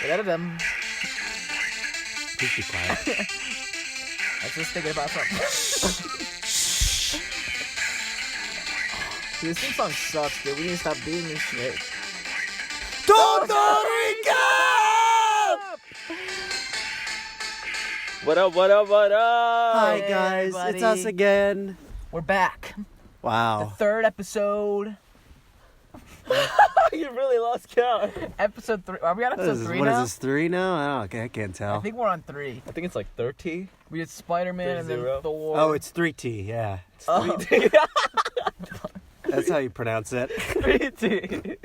Da-da-dum. Please be quiet. I was just thinking about something. Dude, this theme song sucks, dude. We need to stop doing this shit. What up, what up, what up? Hi Hey, guys, everybody. it's us again. We're back. The Wow. third episode. You really lost count. Episode 3. Are we on What episode is 3 what now? is this, 3 now? I can't tell. I think we're on 3. I think it's like 30. We did Spider-Man and then 3-0. Thor. Oh, it's 3T, yeah. Oh. That's how you pronounce it. 3T.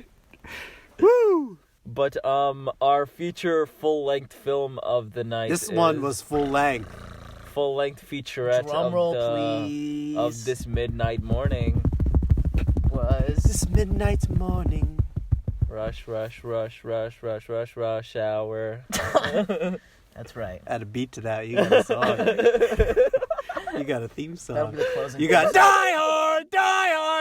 Woo! But our feature full-length film of the night. This one was full length. full-length featurette Drum roll, please. of this midnight morning. was This midnight morning. Rush, rush, rush, rush, rush, rush, rush hour. That's right. Add a beat to that. You got a song. You got a theme That'll song. be the closing. You got Die Hard,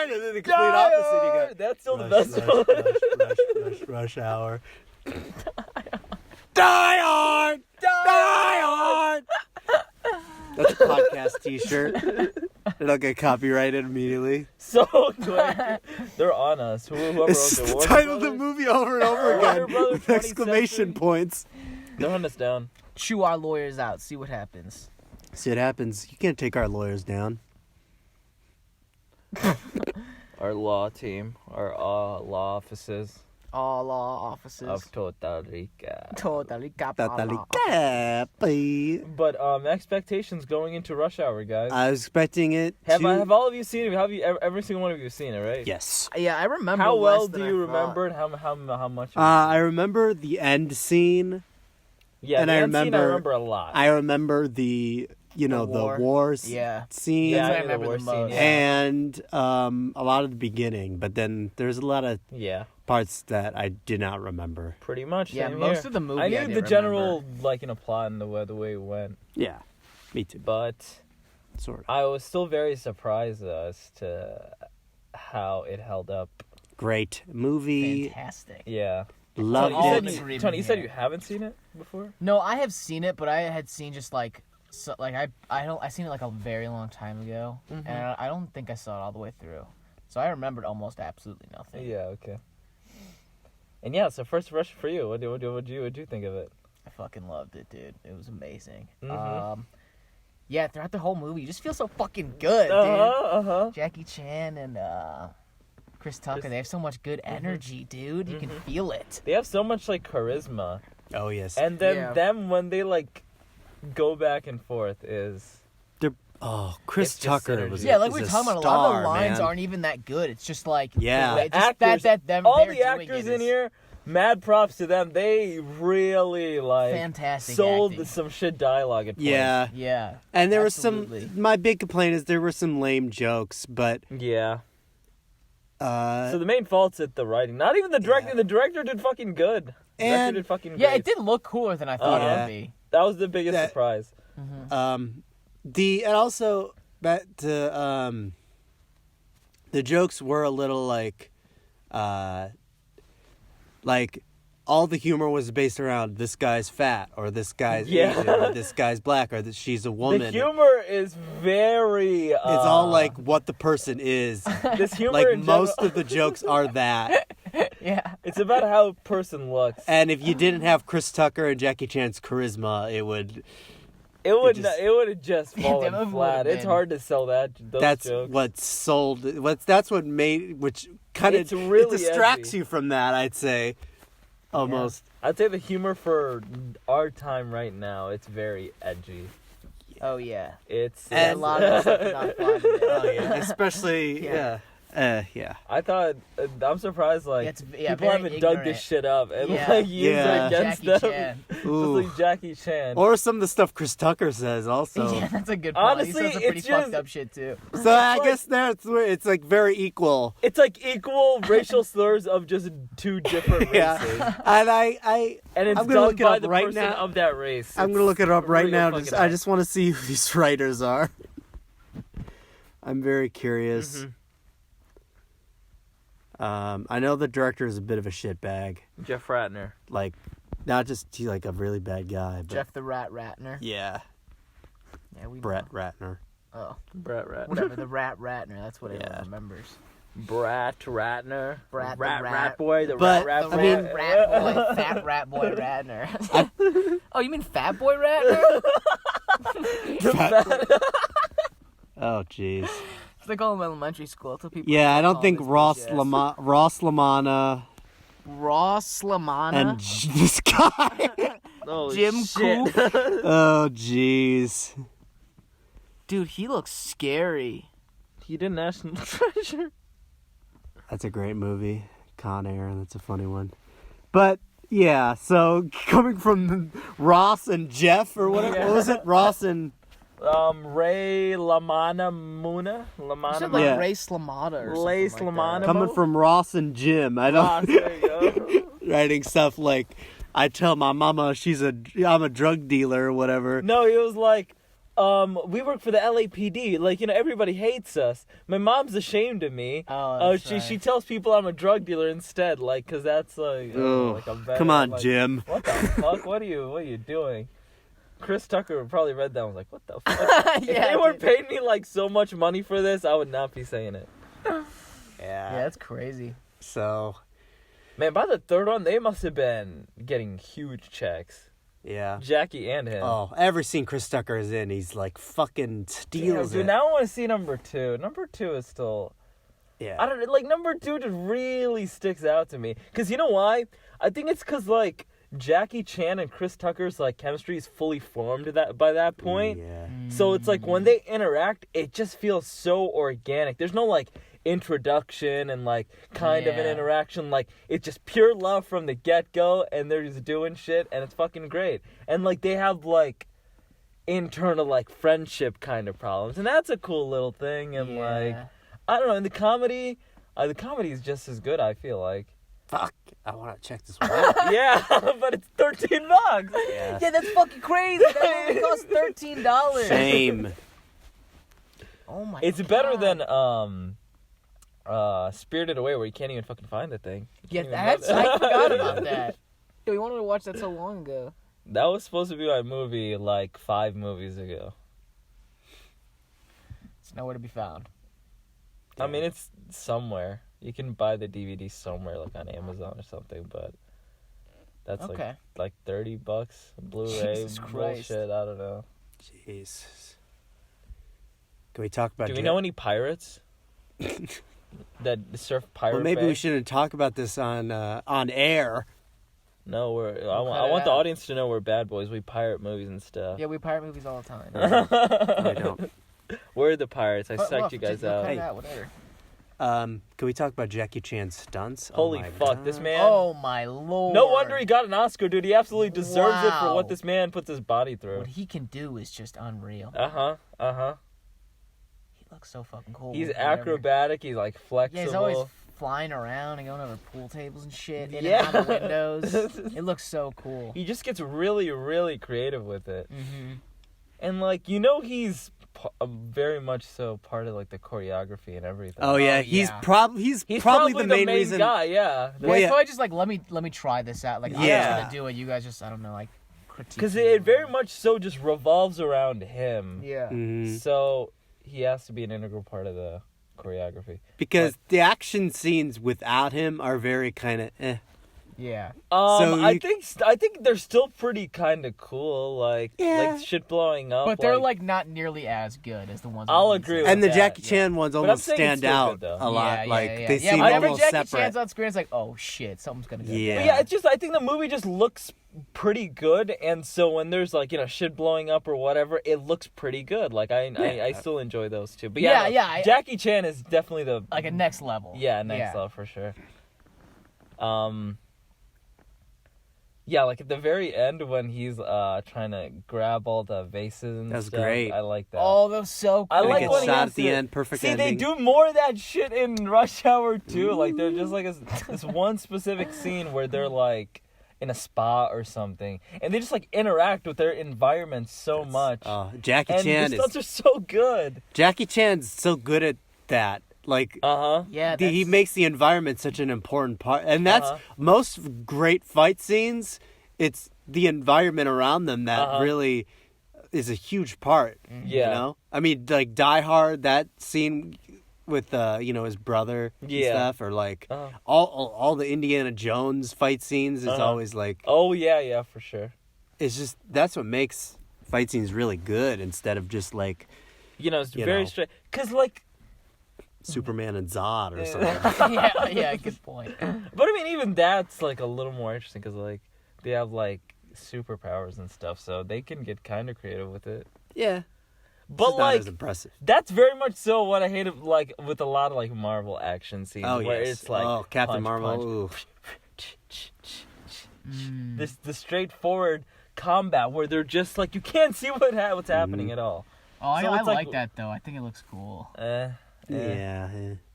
and then the complete opposite. You got That's still rush, the best rush, one. rush hour. Die Hard! Die Hard! That's a podcast t-shirt. It'll get copyrighted immediately. So quick. They're on us. Whoever owns It's it. the Warner title of the Brothers, movie over and over Warner again Brothers with 20th exclamation century. points. They're hunting us down. Chew our lawyers out. See what happens. See, it happens. You can't take our lawyers down. Our law team. Our law offices All law offices. of Costa Rica. Totally capala. But expectations going into Rush Hour, guys. I was expecting it Have to... have all of you seen it? Have you every single one of you have seen it, right? Yes. Yeah, I remember. How less well than do I you thought. remember it? How much? I remember the end scene. Yeah, and the I end scene remember- I remember a lot. I remember the war. wars Yeah. scene. That's what I the remember war the scene, most. yeah. And a lot of the beginning, but then there's a lot of Yeah, parts that I did not remember. pretty much. Yeah, same most here. of the movie I I knew didn't the general remember. plot and the way it went, Yeah, me too. but Sort of. I was still very surprised as to how it held up. Great movie. Fantastic. Yeah. Loved all Tony, in it. agreement Tony, you said here. you haven't seen it before? No, I have seen it, but I had seen just like I seen it like a very long time ago, Mhm. and I don't think I saw it all the way through. So I remembered almost absolutely nothing. Yeah. Okay. And yeah, so first impression for you. What do you think of it? I fucking loved it, dude. It was amazing. Mhm. Yeah, throughout the whole movie, you just feel so fucking good, dude. Uh-huh. Jackie Chan and Chris Tucker, they have so much good energy, dude. You can feel it. They have so much like charisma, Oh yes. and then Yeah. them when they like go back and forth is Chris It's just Tucker synergy. was. Yeah, like is we were a talking about, a lot of the star, lines man. aren't even that good. It's just like Yeah. just actors, that them all they're the doing actors it in is here. Mad props to them. They really like fantastic. sold acting. some shit dialogue at points. Yeah, Yeah, and there absolutely. was some. My big complaint is there were some lame jokes, but Yeah. uh, So the main fault's at the writing. Not even the directing. Yeah. The director did fucking good. The director And- did fucking Yeah, great. it did look cooler than I thought it Yeah. would be. That was the biggest That- surprise. and also back to the jokes were a little like all the humor was based around this guy's fat or this guy's Yeah. Asian or this guy's black or that she's a woman. The humor is very. It's all like what the person is. this humor. Like in general- most of the jokes are that. Yeah, It's about how a person looks. And if you didn't have Chris Tucker and Jackie Chan's charisma, it would. It would just- it would have just That fallen movie flat. would've It's been- hard to sell those That's jokes. what sold. That's what made. Which kind of It's really it distracts edgy. you from that. I'd say, almost. I'd say the humor for our time right now, it's very edgy. oh yeah. It's And- A lot of stuff did not fly today. Oh yeah, especially Yeah. yeah. I thought I'm surprised like It's- people very haven't dug ignorant. this shit up and Yeah. like used Yeah. it against Jackie them. Chan. Ooh. Just like Jackie Chan. Or some of the stuff Chris Tucker says also. Yeah, that's a good point. Honestly, he says some pretty it's fucked just- up shit too. So I like- guess that's where it's like very equal. It's like equal racial slurs of just two different races. Yeah, and And it's I'm gonna done look it by up the right person now. of that race. I'm It's gonna look it up right real now. fucking I just want to see who these writers are. I'm very curious. Mhm. I know the director is a bit of a shitbag. Jeff Ratner. Like, Not just he's like a really bad guy, but Jeff the Rat Ratner. yeah, Yeah, we Brett know. Ratner. Oh, Brat Ratner. whatever. The Rat Ratner. That's what Yeah. everyone remembers. Brat Ratner. Brat the rat, Rat. boy. The But, rat The I boy. mean- rat boy, fat rat boy Ratner. Oh, you mean Fat Boy Ratner? Oh, jeez. They call him elementary school. That's what people. Yeah, I don't call think this Ross bitch ass. Lamana Ross Lamana. and this guy. Oh, Jim shit. Oh, jeez. Dude, he looks scary. He did National Treasure. That's a great movie. Con Air, that's a funny one. But, yeah, so coming from Ross and Jeff, or whatever, what was it? Ross and... Ray Lamana Muna? You Lamana said like Yeah. Ray Slamata or Ray something like Slamana? that. Coming from Ross and Jim. I Ah, don't... there you go. writing stuff like, I tell my mama I'm a drug dealer or whatever. No, he was like, we work for the LAPD. Like, everybody hates us. My mom's ashamed of me. Oh, that's right. She tells people I'm a drug dealer instead, like, 'cause that's like, Oh, like a better, come on, like, Jim. What the fuck? What are you doing? Chris Tucker probably read that and was like, what the fuck? If Yeah, they weren't dude. paying me like so much money for this, I would not be saying it. Yeah, that's crazy. So, Man, by the third one, they must have been getting huge checks. yeah. Jackie and him. Oh, every scene Chris Tucker is in, he's like fucking Damn, steals dude, it. now I want to see number 2. Number 2 is still... Yeah. I don't like number 2 just really sticks out to me. Cause you know why? I think it's cause like Jackie Chan and Chris Tucker's like chemistry is fully formed by that point. Yeah. So it's like when they interact, it just feels so organic. There's no like introduction and like kind of an Yeah. interaction. Like it's just pure love from the get go, and they're just doing shit, and it's fucking great. And like they have like internal like friendship kind of problems, and that's a cool little thing. And like I don't know, in the comedy is just as good. I feel like. Fuck. I want to check this one out. Yeah, but it's $13. Yeah. Yeah, that's fucking crazy. That movie cost $13. Shame. Oh my. It's God. better than Spirited Away, where you can't even fucking find the thing. Yeah, Can't even that's. find- I forgot about that. We wanted to watch that so long ago. That was supposed to be my movie like 5 movies ago. It's nowhere to be found. I mean, it's somewhere. You can buy the DVD somewhere, like on Amazon or something, but that's Okay. like $30 Blu-ray Jesus Christ. bullshit. I don't know. Jeez. Can we talk about Do we know any pirates that surf pirate? Well, maybe Bay? we shouldn't talk about this on air. No, I cut want it the out. audience to know we're bad boys. We pirate movies and stuff. Yeah, we pirate movies all the time. I don't. We're the pirates. I But psyched look, you guys just cut out. it out, whatever. Can we talk about Jackie Chan's stunts? Holy Oh my fuck, God. this man. Oh my lord. No wonder he got an Oscar, dude. He absolutely deserves it for Wow. what this man puts his body through. What he can do is just unreal. Uh-huh. He looks so fucking cool. He's with whatever. acrobatic. He's like flexible. Yeah, he's always flying around and going over pool tables and shit. In Yeah. and out the windows. It looks so cool. He just gets really, really creative with it. Mm-hmm. And like, he's very much so part of like the choreography and everything. Oh yeah, Oh, he's yeah. probably the main reason. guy. Yeah. Yeah, yeah. so I just like let me try this out. Like I'm Yeah. just gonna do it. You guys just I don't know like critique. Because it very much so just revolves around him. Yeah. Mhm. So he has to be an integral part of the choreography. Because the action scenes without him are very kind of Yeah. So I you- think they're still pretty kind of cool. Like Yeah. like shit blowing up. But they're like not nearly as good as the ones. I'll with agree Vincent. with And the that, Jackie yeah. Chan ones I'm almost saying it's stand still out good, though. a lot. Yeah, like yeah, they yeah, seem whenever almost Jackie separate. Chan's on screen, it's like, oh shit, something's gonna get. Yeah. But yeah, it's just I think the movie just looks pretty good, and so when there's like shit blowing up or whatever, it looks pretty good. Like I still enjoy those two. But yeah, Yeah, Jackie Chan is definitely the like a next level. next level for sure. Yeah, like at the very end when he's trying to grab all the vases and That's stuff. great. I like that. Oh, that was so cool. I Gonna like get when he shot has at the to- end, perfect See, ending. they do more of that shit in Rush Hour 2. Like, there's just like this one specific scene where they're like in a spa or something, and they just like interact with their environment so much. Jackie And Chan the is stunts are so good. Jackie Chan's so good at that. Like Yeah, he that's- makes the environment such an important part, and that's Uh-huh. most great fight scenes it's the environment around them that really is a huge part. Yeah. You know? I mean, like Die Hard, that scene with his brother and stuff, or like all the Indiana Jones fight scenes is always like, oh yeah, for sure. it's just, that's what makes fight scenes really good instead of just like It's very straight. Because like, Superman and Zod or something. yeah, good point. but I mean, even that's like a little more interesting because like they have like superpowers and stuff, so they can get kind of creative with it. Yeah. But It's not like, as impressive. that's very much so what I hate like with a lot of like Marvel action scenes where it's like Captain punch, Marvel. punch. Ooh. The straightforward combat where they're just like you can't see what's happening at all. Oh, So I it's like- like that though. I think it looks cool. Yeah.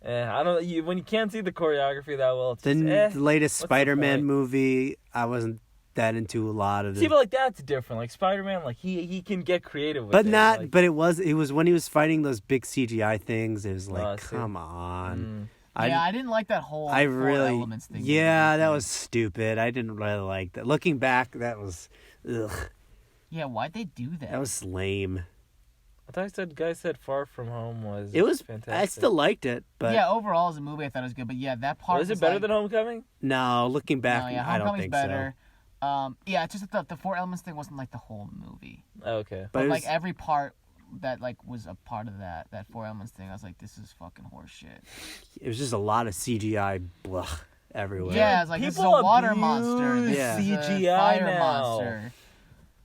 I don't. When you can't see the choreography that well, it's The just, latest what's the Spider-Man point? movie, I wasn't that into a lot of See, it. but like that's different. Like Spider-Man, like he can get creative with But it. not. Like, But it was when he was fighting those big CGI things. It was like, I see. come on. I didn't like that whole I four really. elements thing. Yeah, that was stupid. I didn't really like that. Looking back, that was. Ugh, Yeah, why'd they do that? that was lame. I thought guy said Far From Home was. It was. fantastic. I still liked it, but yeah, overall as a movie, I thought it was good. But yeah, that part Was it was better like, than Homecoming? no. Looking back, No, yeah, I don't Homecoming's think better. Yeah, it's just that the four elements thing wasn't like the whole movie. Okay. so. But it like was- every part that like was a part of that four elements thing, I was like, this is fucking horseshit. it was just a lot of CGI blah everywhere. Yeah, it's like this is a People water monster. abuse This Yeah. is a CGI fire now. monster.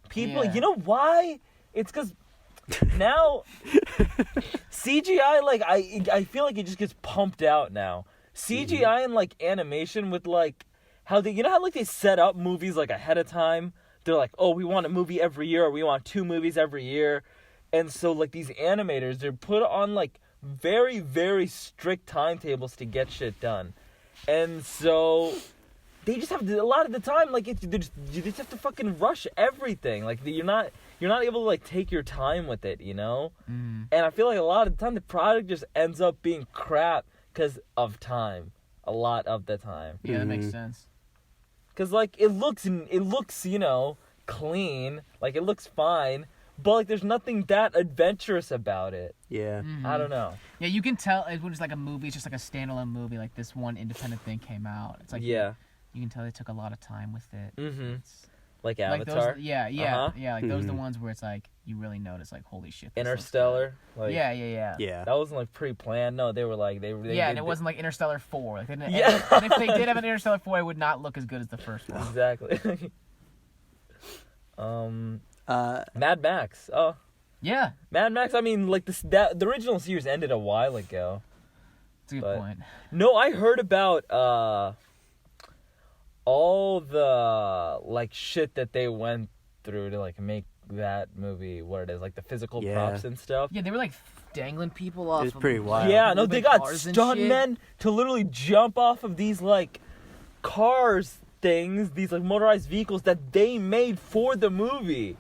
People, Yeah. you know why? It's because now CGI, like I feel like it just gets pumped out now. CGI and like animation with like how they, how like they set up movies like ahead of time. They're like, oh, we want a movie every year, or we want 2 movies every year, and so like these animators, they're put on like very very strict timetables to get shit done, and so. They just have to, a lot of the time, like you just have to fucking rush everything. Like you're not able to like take your time with it, And I feel like a lot of the time the product just ends up being crap because of time. A lot of the time, Yeah, that makes sense. because like it looks clean, like it looks fine, but like there's nothing that adventurous about it. Yeah. I don't know. Yeah, you can tell it was like a movie. It's just like a standalone movie. Like this one independent thing came out. It's like Yeah. you can tell they took a lot of time with it. Mm-hmm. It's, Like like Avatar, those, yeah. Like those are the Mhm. ones where it's like you really notice like holy shit. this looks Interstellar. good. Like, Yeah. Yeah. That wasn't like pre-planned. No, they were like they Yeah, and it wasn't like Interstellar 4. Like, they didn't, Yeah. and if they did have an Interstellar 4, it would not look as good as the first one. Exactly. Mad Max. Oh, Yeah, Mad Max. I mean, like the original series ended a while ago. that's a good But- point. No, I heard about all the like shit that they went through to like make that movie what it is, like the physical Yeah. props and stuff. Yeah, they were like dangling people off. was of, pretty wild. Yeah, no, they moving got cars and stuntmen to literally jump off of these like cars things, these like motorized vehicles that they made for the movie.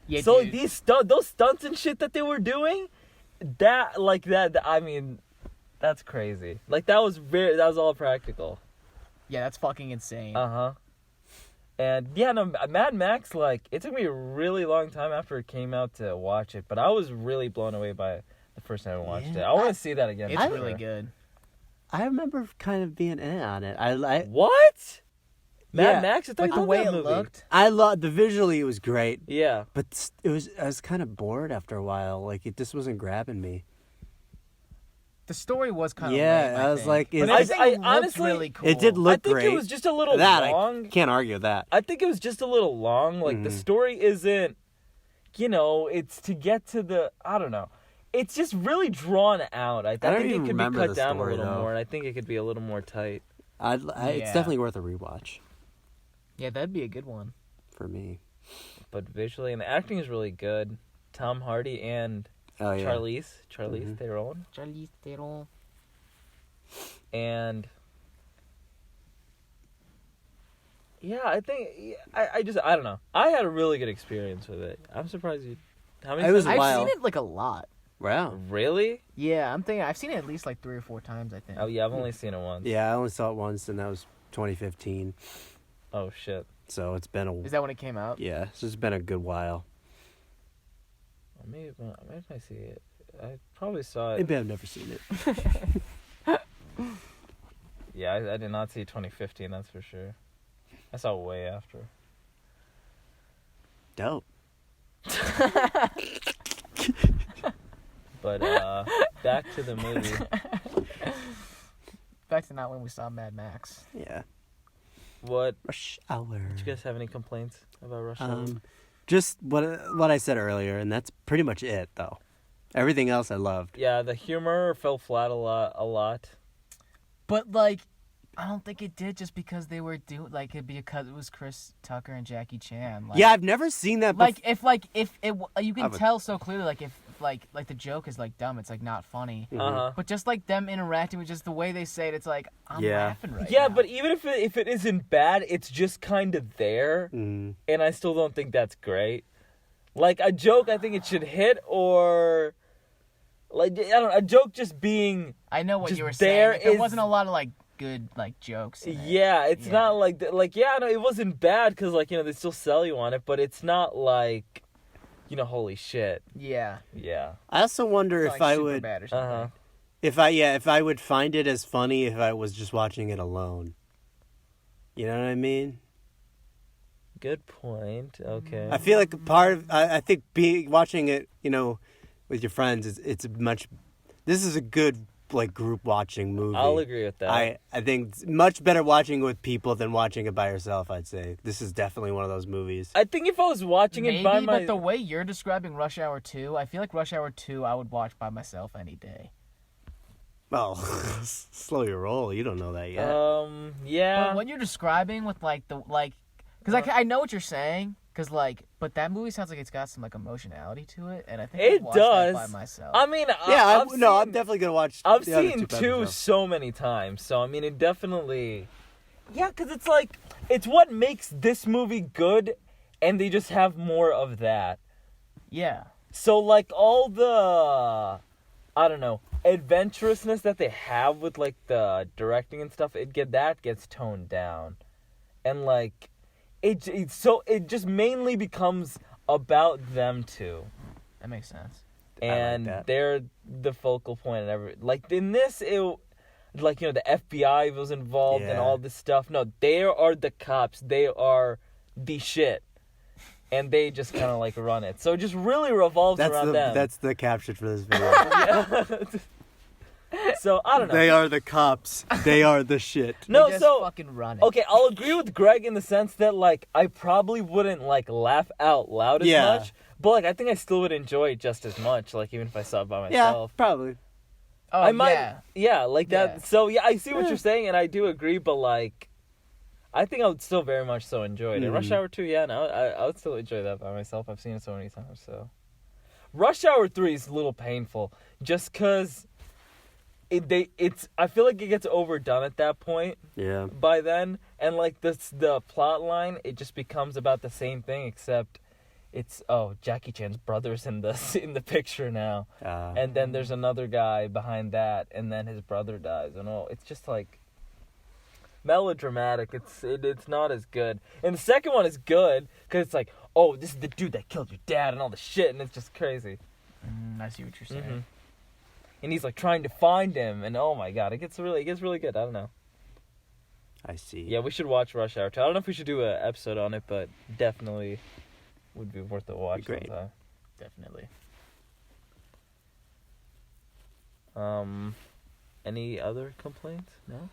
Yeah, So like, dude. those stunts and shit that they were doing, I mean, that's crazy. Like that was all practical. Yeah, that's fucking insane. And yeah, no, Mad Max, like it took me a really long time after it came out to watch it, but I was really blown away by it the first time I watched it. I want to see that again. It's for really sure. good. I remember kind of being in on it. I What? Mad Yeah. Max? I thought Like you the loved way that it movie. looked. loved the visually. It was great, Yeah. but I was kind of bored after a while. Like it just wasn't grabbing me. The story was kind of Yeah, lame, I was think. like, But is- everything I looked honestly- really cool. It did look I think great. it was just a little that long. I can't argue that. I think it was just a little long. Like the story isn't, it's to get to the. I don't know. It's just really drawn out. I don't think even it could be remember cut the down story, a little though. more, and I think it could be a little more tight. It's Yeah. definitely worth a rewatch Yeah, that'd be a good one. for me. But visually and the acting is really good. Tom Hardy and Oh yeah. Charlize Theron, Charlize Theron. and yeah, I think I don't know. I had a really good experience with it. I'm surprised you. How many? It was times- I've wild. seen it like a lot. Wow. Really? Yeah, I'm thinking I've seen it at least like 3 or 4 times. I think. Oh yeah, I've only seen it once. Yeah, I only saw it once, and that was 2015. Oh shit. So it's been a Is that when it came out? yeah. So it's been a good while. Maybe I see it. I probably saw it. Maybe I've never seen it. Yeah, I did not see 2015. That's for sure. I saw it way after. Dope. But back to the movie. Back to not when we saw Mad Max. Yeah. What? Rush Hour. Did you guys have any complaints about Rush Hour? Just what I said earlier, and that's pretty much it, though. Everything else I loved. Yeah, the humor fell flat a lot. But like, I don't think it did just because they were it'd be because it was Chris Tucker and Jackie Chan. Like, Yeah, I've never seen that. Like if it you can I would- tell so clearly like if like the joke is like dumb, it's like not funny. Uh-huh. But just like them interacting with just the way they say it, it's like I'm Yeah. laughing right Yeah, now. but even if it isn't bad, it's just kind of there, Mm. and I still don't think that's great. Like a joke, I think it should hit, or like I don't know, a joke just being I know what just you were there saying. There is- wasn't a lot of like good like jokes. In it. yeah, it's Yeah. not like yeah, no, it wasn't bad because like they still sell you on it, but it's not like holy shit. Yeah. Yeah. I also wonder It's if not, like, I super would, bad or something. Uh-huh. if I would find it as funny if I was just watching it alone. You know what I mean? Good point. Okay. I feel like I think watching it, with your friends, it's much. This is a good like group watching movie. I'll agree with that. I think it's much better watching it with people than watching it by yourself. I'd say this is definitely one of those movies. I think if I was watching Maybe, it by but the way you're describing Rush Hour 2, I feel like Rush Hour 2 I would watch by myself any day. Well, slow your roll. You don't know that yet. Yeah. But what you're describing with because I know what you're saying, but that movie sounds like it's got some like emotionality to it, and I think It I'd watch that does. by myself. I mean, I'm seen, definitely gonna watch. I've the other seen by two myself. so many times, so I mean, it definitely. Yeah, because it's like it's what makes this movie good, and they just have more of that. Yeah. So like all the, I don't know, adventurousness that they have with like the directing and stuff, that gets toned down, and like. It just mainly becomes about them two, That makes sense. and that. they're the focal point and like in this the FBI was involved and Yeah. all this stuff. No, they are the cops. They are the shit, and they just kind of like run it. So it just really revolves around them. That's the caption for this video. Yeah. So I don't know. They are the cops. They are the shit. no, They just so fucking run it. okay, I'll agree with Greg in the sense that like I probably wouldn't like laugh out loud as Yeah. much, but like I think I still would enjoy it just as much, like even if I saw it by Yeah, myself. probably. Oh, I might, yeah. like that. Yeah. So yeah, I see what you're saying, and I do agree, but like, I think I would still very much so enjoy it. And Rush Hour 2, yeah, no, I would still enjoy that by myself. I've seen it so many times. So, Rush Hour 3 is a little painful, just cause I feel like it gets overdone at that point. Yeah. By then, and like the plot line, it just becomes about the same thing, except it's Jackie Chan's brother's in the picture now, and then there's another guy behind that, and then his brother dies, and it's just like melodramatic. It's not as good, and the second one is good because it's like, oh, this is the dude that killed your dad and all the shit, and it's just crazy. I see what you're saying. Mm-hmm. And he's like trying to find him, and oh my god, it gets really good. I don't know. I see. Yeah, we should watch Rush Hour 2. I don't know if we should do an episode on it, but definitely would be worth a watch. Great. sometime. Definitely. Any other complaints? No.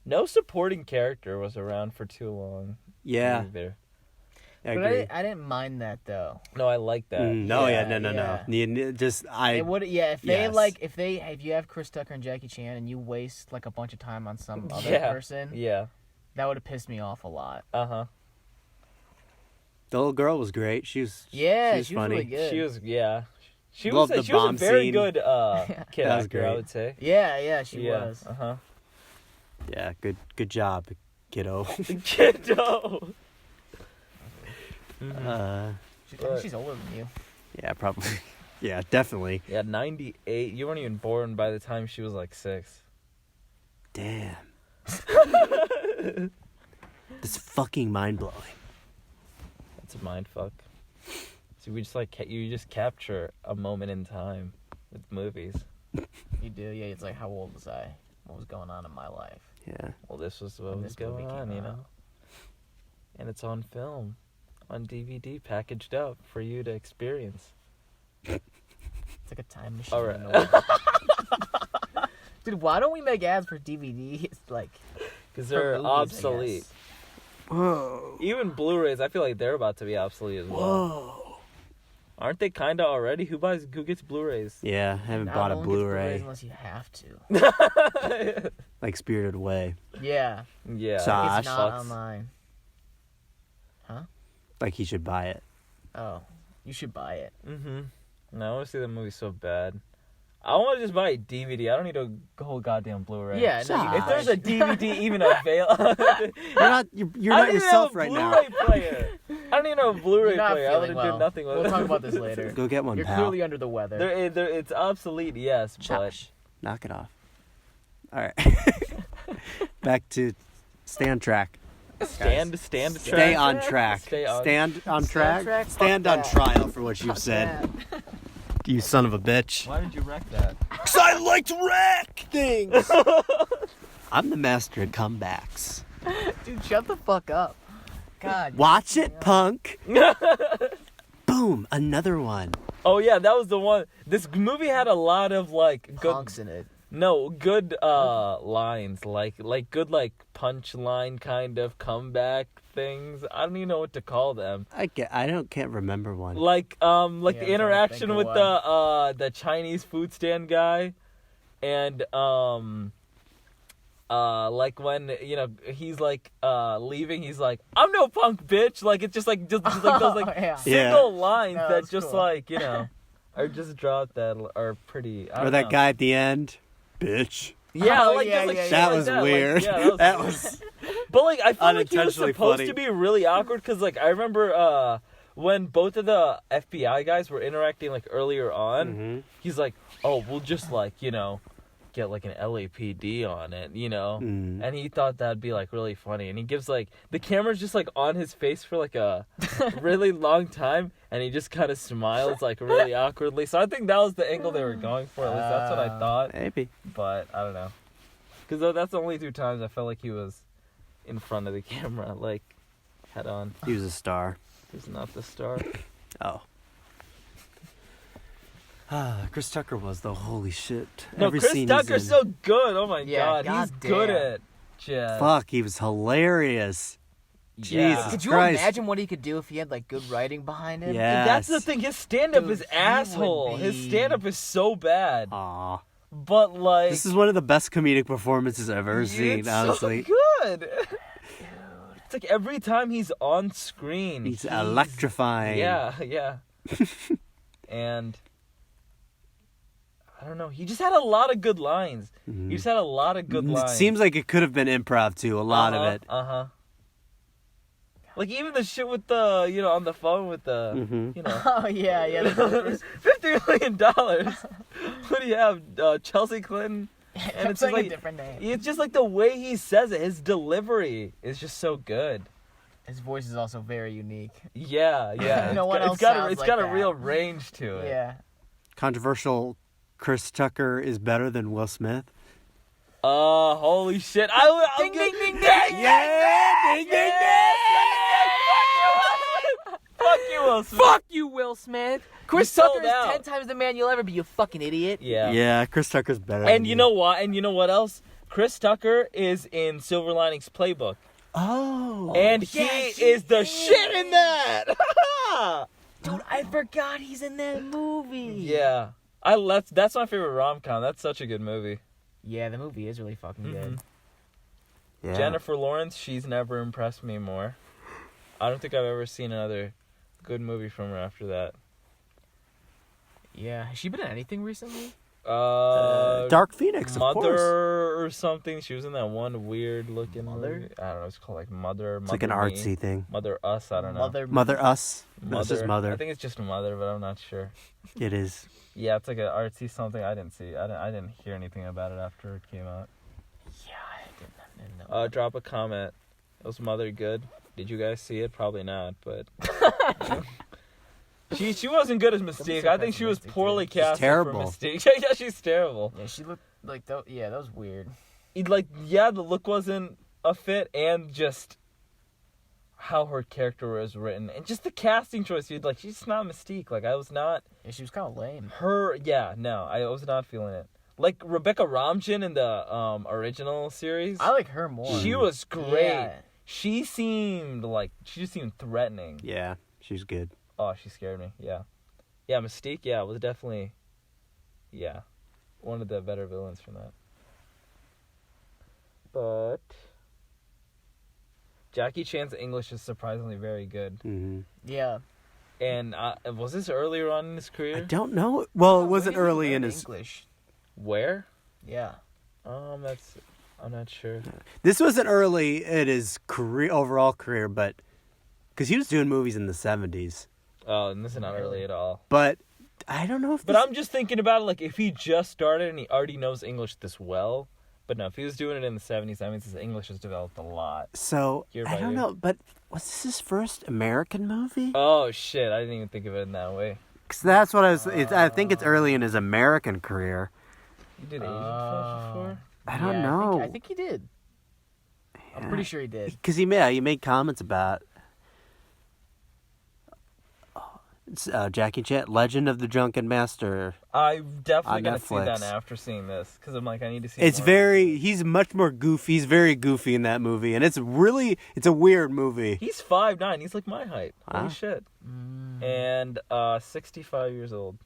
No supporting character was around for too long. Yeah. Either. I But agree. I didn't mind that though. No, I like that. No, Yeah, no. yeah. It would, if you have Chris Tucker and Jackie Chan and you waste like a bunch of time on some other Yeah. person, Yeah. that would have pissed me off a lot. Uh-huh. The little girl was great. She was funny. really good. She was, yeah. She Loved was the she was a bomb very scene. good kid That was actor, I great. would say. Yeah, she Yeah. was. Uh-huh. Yeah, good job, kiddo. Kiddo. I think uh, she's older than you. yeah, probably. Yeah, definitely. Yeah, 98. You weren't even born by the time she was like 6. Damn. That's fucking mind blowing. That's a mind fuck. So we just like you just capture a moment in time with movies. You do, yeah. It's like, how old was I? What was going on in my life? Yeah. Well, this was what When was this movie going on, came you know. out. And it's on film, on DVD, packaged up for you to experience. It's like a time machine. All right. in a way. Dude, why don't we make ads for DVDs? Like, Because for they're movies, I obsolete. guess. Whoa. Even Blu-rays, I feel like they're about to be obsolete as well. Whoa. Aren't they kinda already? Who gets Blu-rays? Yeah, I haven't Not bought a one gets Blu-rays Blu-ray. unless you have to. Like Spirited Away. Yeah, Yeah. Josh. it's not Sucks. online. Like he should buy it. Oh, you should buy it. Mm-hmm. No, I want to see the movie so bad. I want to just buy a DVD. I don't need a whole goddamn Blu-ray. Yeah, no, you If there's a can. DVD even available, You're not yourself right now. I don't even have a Blu-ray player. I don't even have a Blu-ray You're not player. I would feeling have well. did nothing with We'll it. talk about this later. Go get one, You're pal. clearly under the weather. It's obsolete, yes, but Josh, knock it off. All right. Back to stay on track. stand Stay track. on track. Stay on- Stand on Stand track. track? Stand Fuck on that. trial for what you've said. You son of a bitch. Why did you wreck that? Because I like to wreck things. I'm the master of comebacks. Dude, shut the fuck up. God. Watch it, punk. Boom, another one. Oh yeah, that was the one. This movie had a lot of like good, Punks in it. good lines, like good like punchline kind of comeback things. I don't even know what to call them. Can't remember one. Like Yeah, I'm the trying to think interaction of with one. the Chinese food stand guy, and like when he's like leaving, he's like, I'm no punk bitch. Like it's just like just like those like Yeah. single lines No, that that's just cool. like are just dropped that are pretty. I Or don't that know. guy at the end. Bitch. Yeah, Oh, like yeah, just like yeah, shit That like was that. Like, weird. yeah, that weird. was. But like I feel like he was Unintentionally supposed funny. to be really awkward because like I remember when both of the FBI guys were interacting like earlier on, Mhm. he's like, oh, we'll just like get like an LAPD on it, Mm. and he thought that'd be like really funny, and he gives like the camera's just like on his face for like a really long time, and he just kind of smiles like really awkwardly. So I think that was the angle they were going for. At least that's what I thought, Maybe. but I don't know. Because that's the only 2 times I felt like he was in front of the camera, like, head on. He was a star. He's not the star. Oh. Chris Tucker was though. Holy shit. No, Every Chris scene Tucker's he's in. so good. Oh my Yeah, god, he's goddamn. good at jazz. Fuck, he was hilarious. Yeah. Jesus. Could you Christ. imagine what he could do if he had like good writing behind him? Yeah. And that's the Yes. thing. His stand-up Dude, is he would asshole. His be- stand-up is so bad. Aw. But like, This is one of the best comedic performances I've ever seen, it's honestly. so good. It's like every time he's on screen, He's electrifying. Yeah. And I don't know. He just had a lot of good lines. Mhm. He just had a lot of good It lines. seems like it could have been improv too, a lot of it. Like even the shit with the on the phone with the Mhm. Oh yeah, yeah. the numbers. $50 million. What do you have? Chelsea Clinton. And it's it's like like- a different name. It's just like the way he says it. His delivery is just so good. His voice is also very unique. Yeah. No one else It's got sounds it's like got a that. real range to it. Yeah. Controversial. Chris Tucker is better than Will Smith. Holy shit! I'll Ding, get- ding, ding, ding. Yeah, ding, ding, Fuck you, Will Smith. Fuck you, Will Smith. Chris sold Tucker is out. 10 times the man you'll ever be, you fucking idiot. Yeah. Yeah, Chris Tucker's better. And than you know what? And you know what else? Chris Tucker is in Silver Linings Playbook, Oh. and yes, he is the shit in that. Dude, I forgot he's in that movie. Yeah. That's my favorite rom-com. That's such a good movie. Yeah, the movie is really fucking Mhm. good. Yeah. Jennifer Lawrence, she's never impressed me more. I don't think I've ever seen another good movie from her after that. Yeah. Has she been in anything recently? Tell Dark Phoenix, of Mother course. or something. She was in that one weird looking Mother? movie. I don't know. It's called like Mother. It's like an artsy thing. Mother Us. I don't know. Mother Us. No, it's just I Mother. think it's just Mother, but I'm not sure. It is. Yeah, it's like an artsy something. I didn't see. I didn't hear anything about it after it came out. Yeah, I didn't know. Drop a comment. Was Mother good? Did you guys see it? Probably not, but she wasn't good as Mystique. so I think she was pessimistic, poorly dude. She's cast for terrible. Mystique. Yeah, she's terrible. Yeah, she looked like that. Yeah, that was weird. The look wasn't a fit, and just how her character was written, and just the casting choice. She's just not Mystique. I was not Yeah, she was kind of lame. her. Yeah, no, I was not feeling it. Like Rebecca Ramjan in the original series. I like her more. She was great. Yeah. She just seemed threatening. Yeah, she's good. Oh, she scared me. Yeah. Yeah, Mystique, yeah, was definitely, one of the better villains from that. But Jackie Chan's English is surprisingly very good. Hmm. Yeah. And was this earlier on in his I career? don't know. Well, it When wasn't did he early learn in his. English. Where? Yeah. I'm not sure. This wasn't early in his overall career, but because he was doing movies in the 70s. Oh, and this is not early at all. But I don't know if. But I'm just thinking about it, if he just started and he already knows English this well. But no, if he was doing it in the 70s, that means his English has developed a lot. So Year I by don't year. know. But was this his first American movie? Oh, shit, I didn't even think of it in that way. 'Cause that's what I was. I think it's early in his American career. You did Asian films before? I don't Yeah, know. I think he did. I'm pretty sure he did. Because he made comments about Jackie Chan, Legend of the Drunken Master. I'm definitely On going to see that Netflix. after seeing this. Because I'm like, I need to see It's more. he's much more goofy. He's very goofy in that movie, and it's a weird movie. He's 5'9". He's like my height. Holy Huh? shit. Mm. And 65 years old.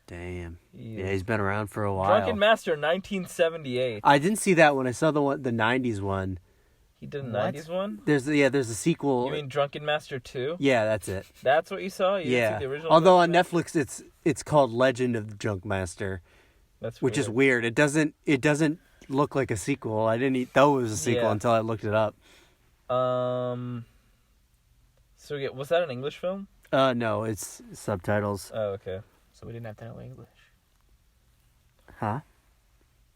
Damn. He Yeah, is- he's been around for a while. Drunken Master, 1978. I didn't see that one. I saw the 90s one. He did a What? 90s one? There's a sequel. You mean Drunken Master 2? Yeah, that's it. That's what you saw? You didn't Yeah. see the original Although on Drunken Netflix it's called Legend of the Drunk Master, That's which is weird. It doesn't look like a sequel. I didn't know it was a sequel Yeah. until I looked it up. So yeah, was that an English film? No, it's subtitles. Oh, okay. So we didn't have to know English. Huh?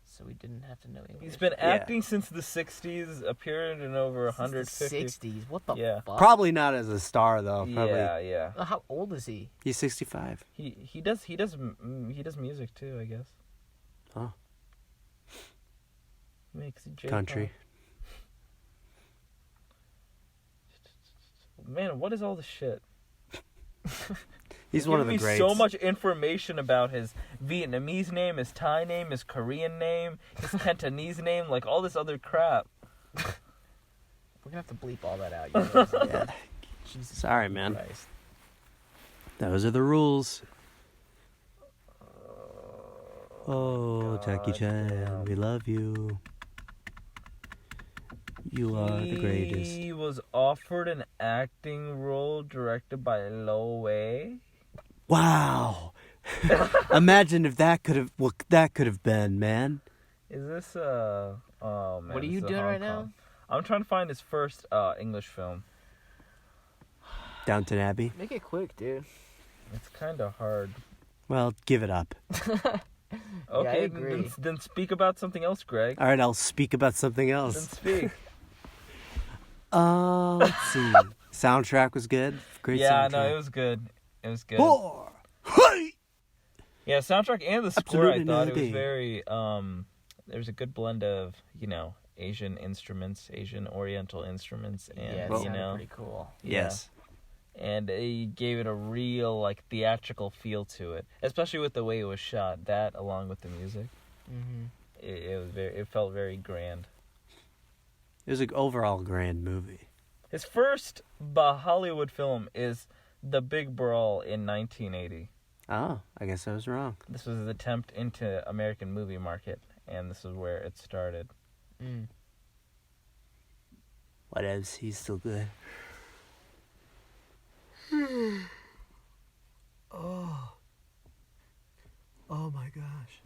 So we didn't have to know English. He's been acting since the 60s, appeared in over Since the 150. 60s. What the Yeah. fuck? Probably not as a star though. Probably Yeah. How old is he? he's 65. He does music too, I guess. Huh. He makes J-pop. Country. Man, what is all this shit? He's one of the Giving me greats. so much information about his Vietnamese name, his Thai name, his Korean name, his Cantonese name, like all this other crap. We're gonna have to bleep all that out. You guys. Yeah. Jesus Sorry, man. Christ. Those are the rules. Oh, Jackie Chan, damn. we love you. You are the greatest. He was offered an acting role directed by Lo Wei. Wow. Imagine if that could have been, man. Is this oh man? What are this you is a doing Hong right Kong. now? I'm trying to find his first English film. Downton Abbey. Make it quick, dude. It's kind of hard. Well, give it up. Okay, agree. Then speak about something else, Greg. All right, I'll speak about something Then else. speak. Let's see. Soundtrack was good. Great Yeah, soundtrack. no, it was good. It was good. Roar! Hey! Yeah, soundtrack and the score, Absolutely I thought it was nothing. very there was a good blend of, Asian instruments, Asian Oriental instruments, and Yeah, it Well- sounded pretty cool. Yes. and he gave it a real theatrical feel to it, especially with the way it was shot. That along with the music, Mm-hmm. it felt very grand. It was an overall grand movie. His first Hollywood film is The Big Brawl in 1980. Oh, I guess I was wrong. This was his attempt into American movie market, and this is where it started. Mm. What else? He's still good. Oh my gosh.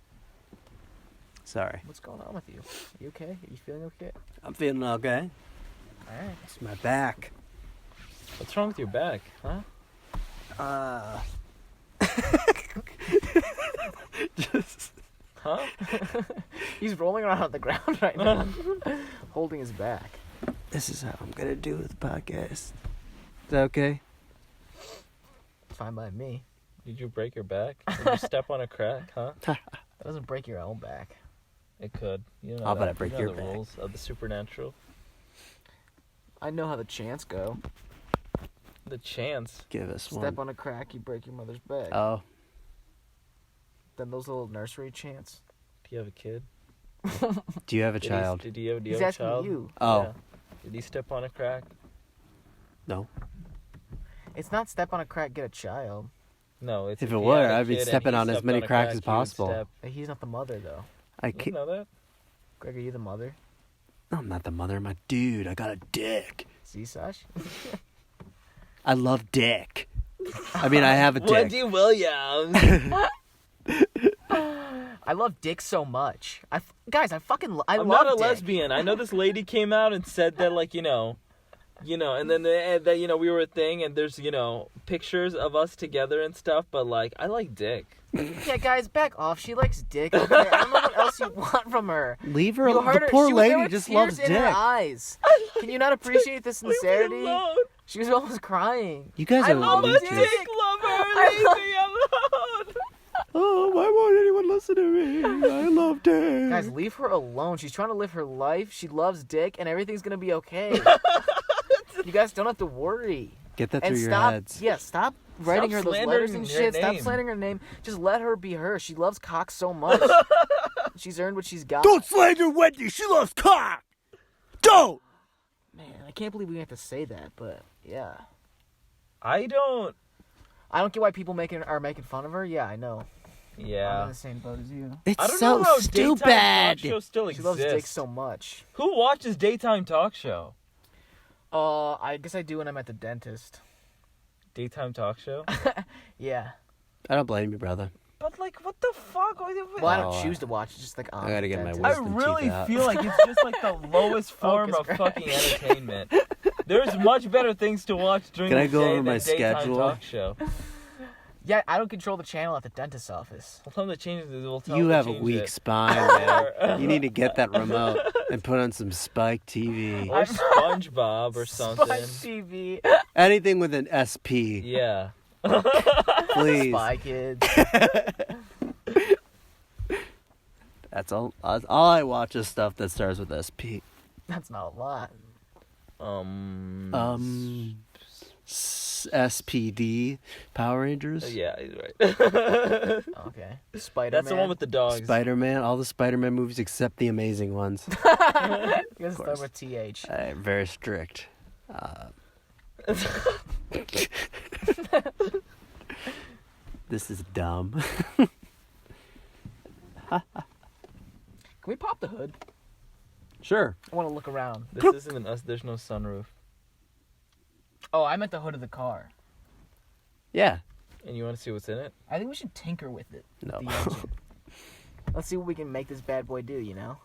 Sorry. What's going on with you? You okay? Are you feeling okay? I'm feeling okay. All right. It's my back. What's wrong with your back, huh? Just Huh? He's rolling around on the ground right now, holding his back. this is how I'm gonna do the podcast. Is that okay? Fine by me. Did you break your back? Did you step on a crack, huh? That doesn't break your own back. It could. You know How about that. I break you know your the back? rules of the supernatural. I know how the chants go. The chance. Give us Step one. on a crack, you break your mother's back. Oh, Then those little nursery chants. Do you have a kid? do you have a Did child? do you have He's a asking child? you. Oh, Yeah. Did he step on a crack? no. It's not step on a crack, get a child. No, it's If he it had were, a I'd be kid and stepping he on as stepped many a cracks crack, as he would possible. step. He's not the mother though. I You didn't can't. know that? Greg, are you the mother? I'm not the mother of my dude. I got a dick. See, Sash? I love dick. I mean, I have a dick. Wendy Williams. I love dick so much. Guys, I fucking I I'm love not a dick. lesbian. I know this lady came out and said that, like, you know, and then that, you know, we were a thing, and there's, you know, pictures of us together and stuff, but, like, I like dick. Yeah, guys, back off. She likes dick. Okay? I don't know what else you want from her. Leave her. You heard The her. poor She was, there lady were just tears loves in dick. her eyes. Can you not appreciate the Leave me sincerity? alone. She was almost crying. You guys I are love I'm a dick. leeches. dick lover. Leave me alone. Oh, why won't anyone listen to me? I love dick. Guys, leave her alone. She's trying to live her life. She loves dick, and everything's gonna be okay. You guys don't have to worry. Get that And through your stop, heads. yeah, stop writing her those slandering letters and her shit. Stop name. slandering her name. Just let her be her. She loves cock so much. She's earned what she's got. Don't slander Wendy. She loves cock. Don't. Man, I can't believe we have to say that, but yeah. I don't. I don't get why people are making fun of her. Yeah, I know. I'm in Yeah. the same boat as you. It's I don't so know how daytime talk stupid. shows still She loves dick exist. so much. Who watches daytime talk show? I guess I do when I'm at the dentist. Daytime talk show? Yeah. I don't blame you, brother. But, like, what the fuck? Well, I don't Oh, choose to watch. It's just like on I gotta get my dentist. I wisdom teeth really out. feel like it's just like the lowest form Focus, of Greg. fucking entertainment. There's much better things to watch during Can the I go day over than my daytime schedule? talk show. Yeah, I don't control the channel at the dentist's office. We'll tell them to change it. We'll tell You them to have a change weak it. spine, man. You need to get that remote and put on some Spike TV. Or SpongeBob or something. Spike TV. Anything with an SP, Yeah. please. Spy Kids. That's all. All I watch is stuff that starts with SP. That's not a lot. SPD, Power Rangers, Yeah, he's right. Okay. Spider-Man. That's the one with the dogs. Spider-Man, all the Spider-Man movies except the amazing ones. You gotta start course. with TH. Very strict. This is dumb. Can we pop the hood? Sure. I want to look around. This isn't us. There's no sunroof. Oh, I meant the hood of the car. Yeah. And you want to see what's in it? I think we should tinker with it. No. The engine. Let's see what we can make this bad boy do, you know?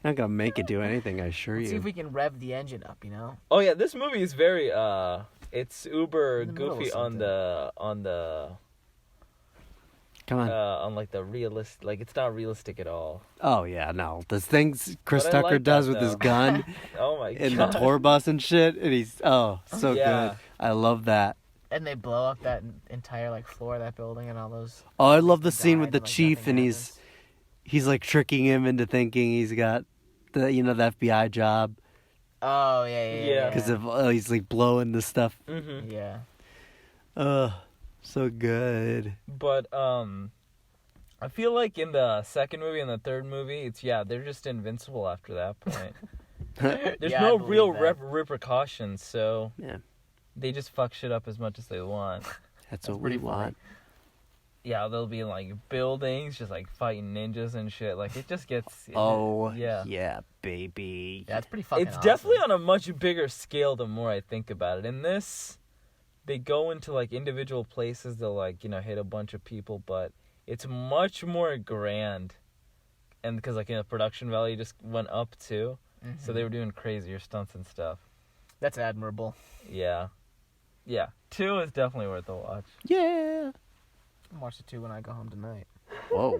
Not gonna make it do anything, I assure Let's see you. if we can rev the engine up, you know? Oh yeah, this movie is very it's uber In the middle of goofy on something. the Come on. on like the realist, like it's not realistic at all. Oh yeah, no. The things Chris But I Tucker like does that, with his though. gun Oh my in the god. tour bus and shit, and he's so Yeah. good. I love that. And they blow up that entire, like, floor of that building and all those... Oh, I love the scene died with the and, like, chief, nothing and happens. he's like tricking him into thinking he's got the the FBI job Oh, yeah. because of he's like blowing the stuff. Mhm. Yeah. So good. But I feel like in the second movie and the third movie, they're just invincible after that point. There's Yeah, I no believe real that. repercussions, so Yeah, they just fuck shit up as much as they want. that's what we pretty funny. want. Yeah, they'll be in, like, buildings, just, like, fighting ninjas and shit. Like, it just gets... Yeah, baby. Yeah, it's pretty fucking It's awesome. definitely on a much bigger scale the more I think about it. In this, they go into, like, individual places. They'll, like, you know, hit a bunch of people, but it's much more grand and because like production value just went up too, Mm-hmm. so they were doing crazier stunts and stuff. That's admirable. Yeah. 2 is definitely worth a watch. Yeah. I'll watch the 2 when I go home tonight. Whoa.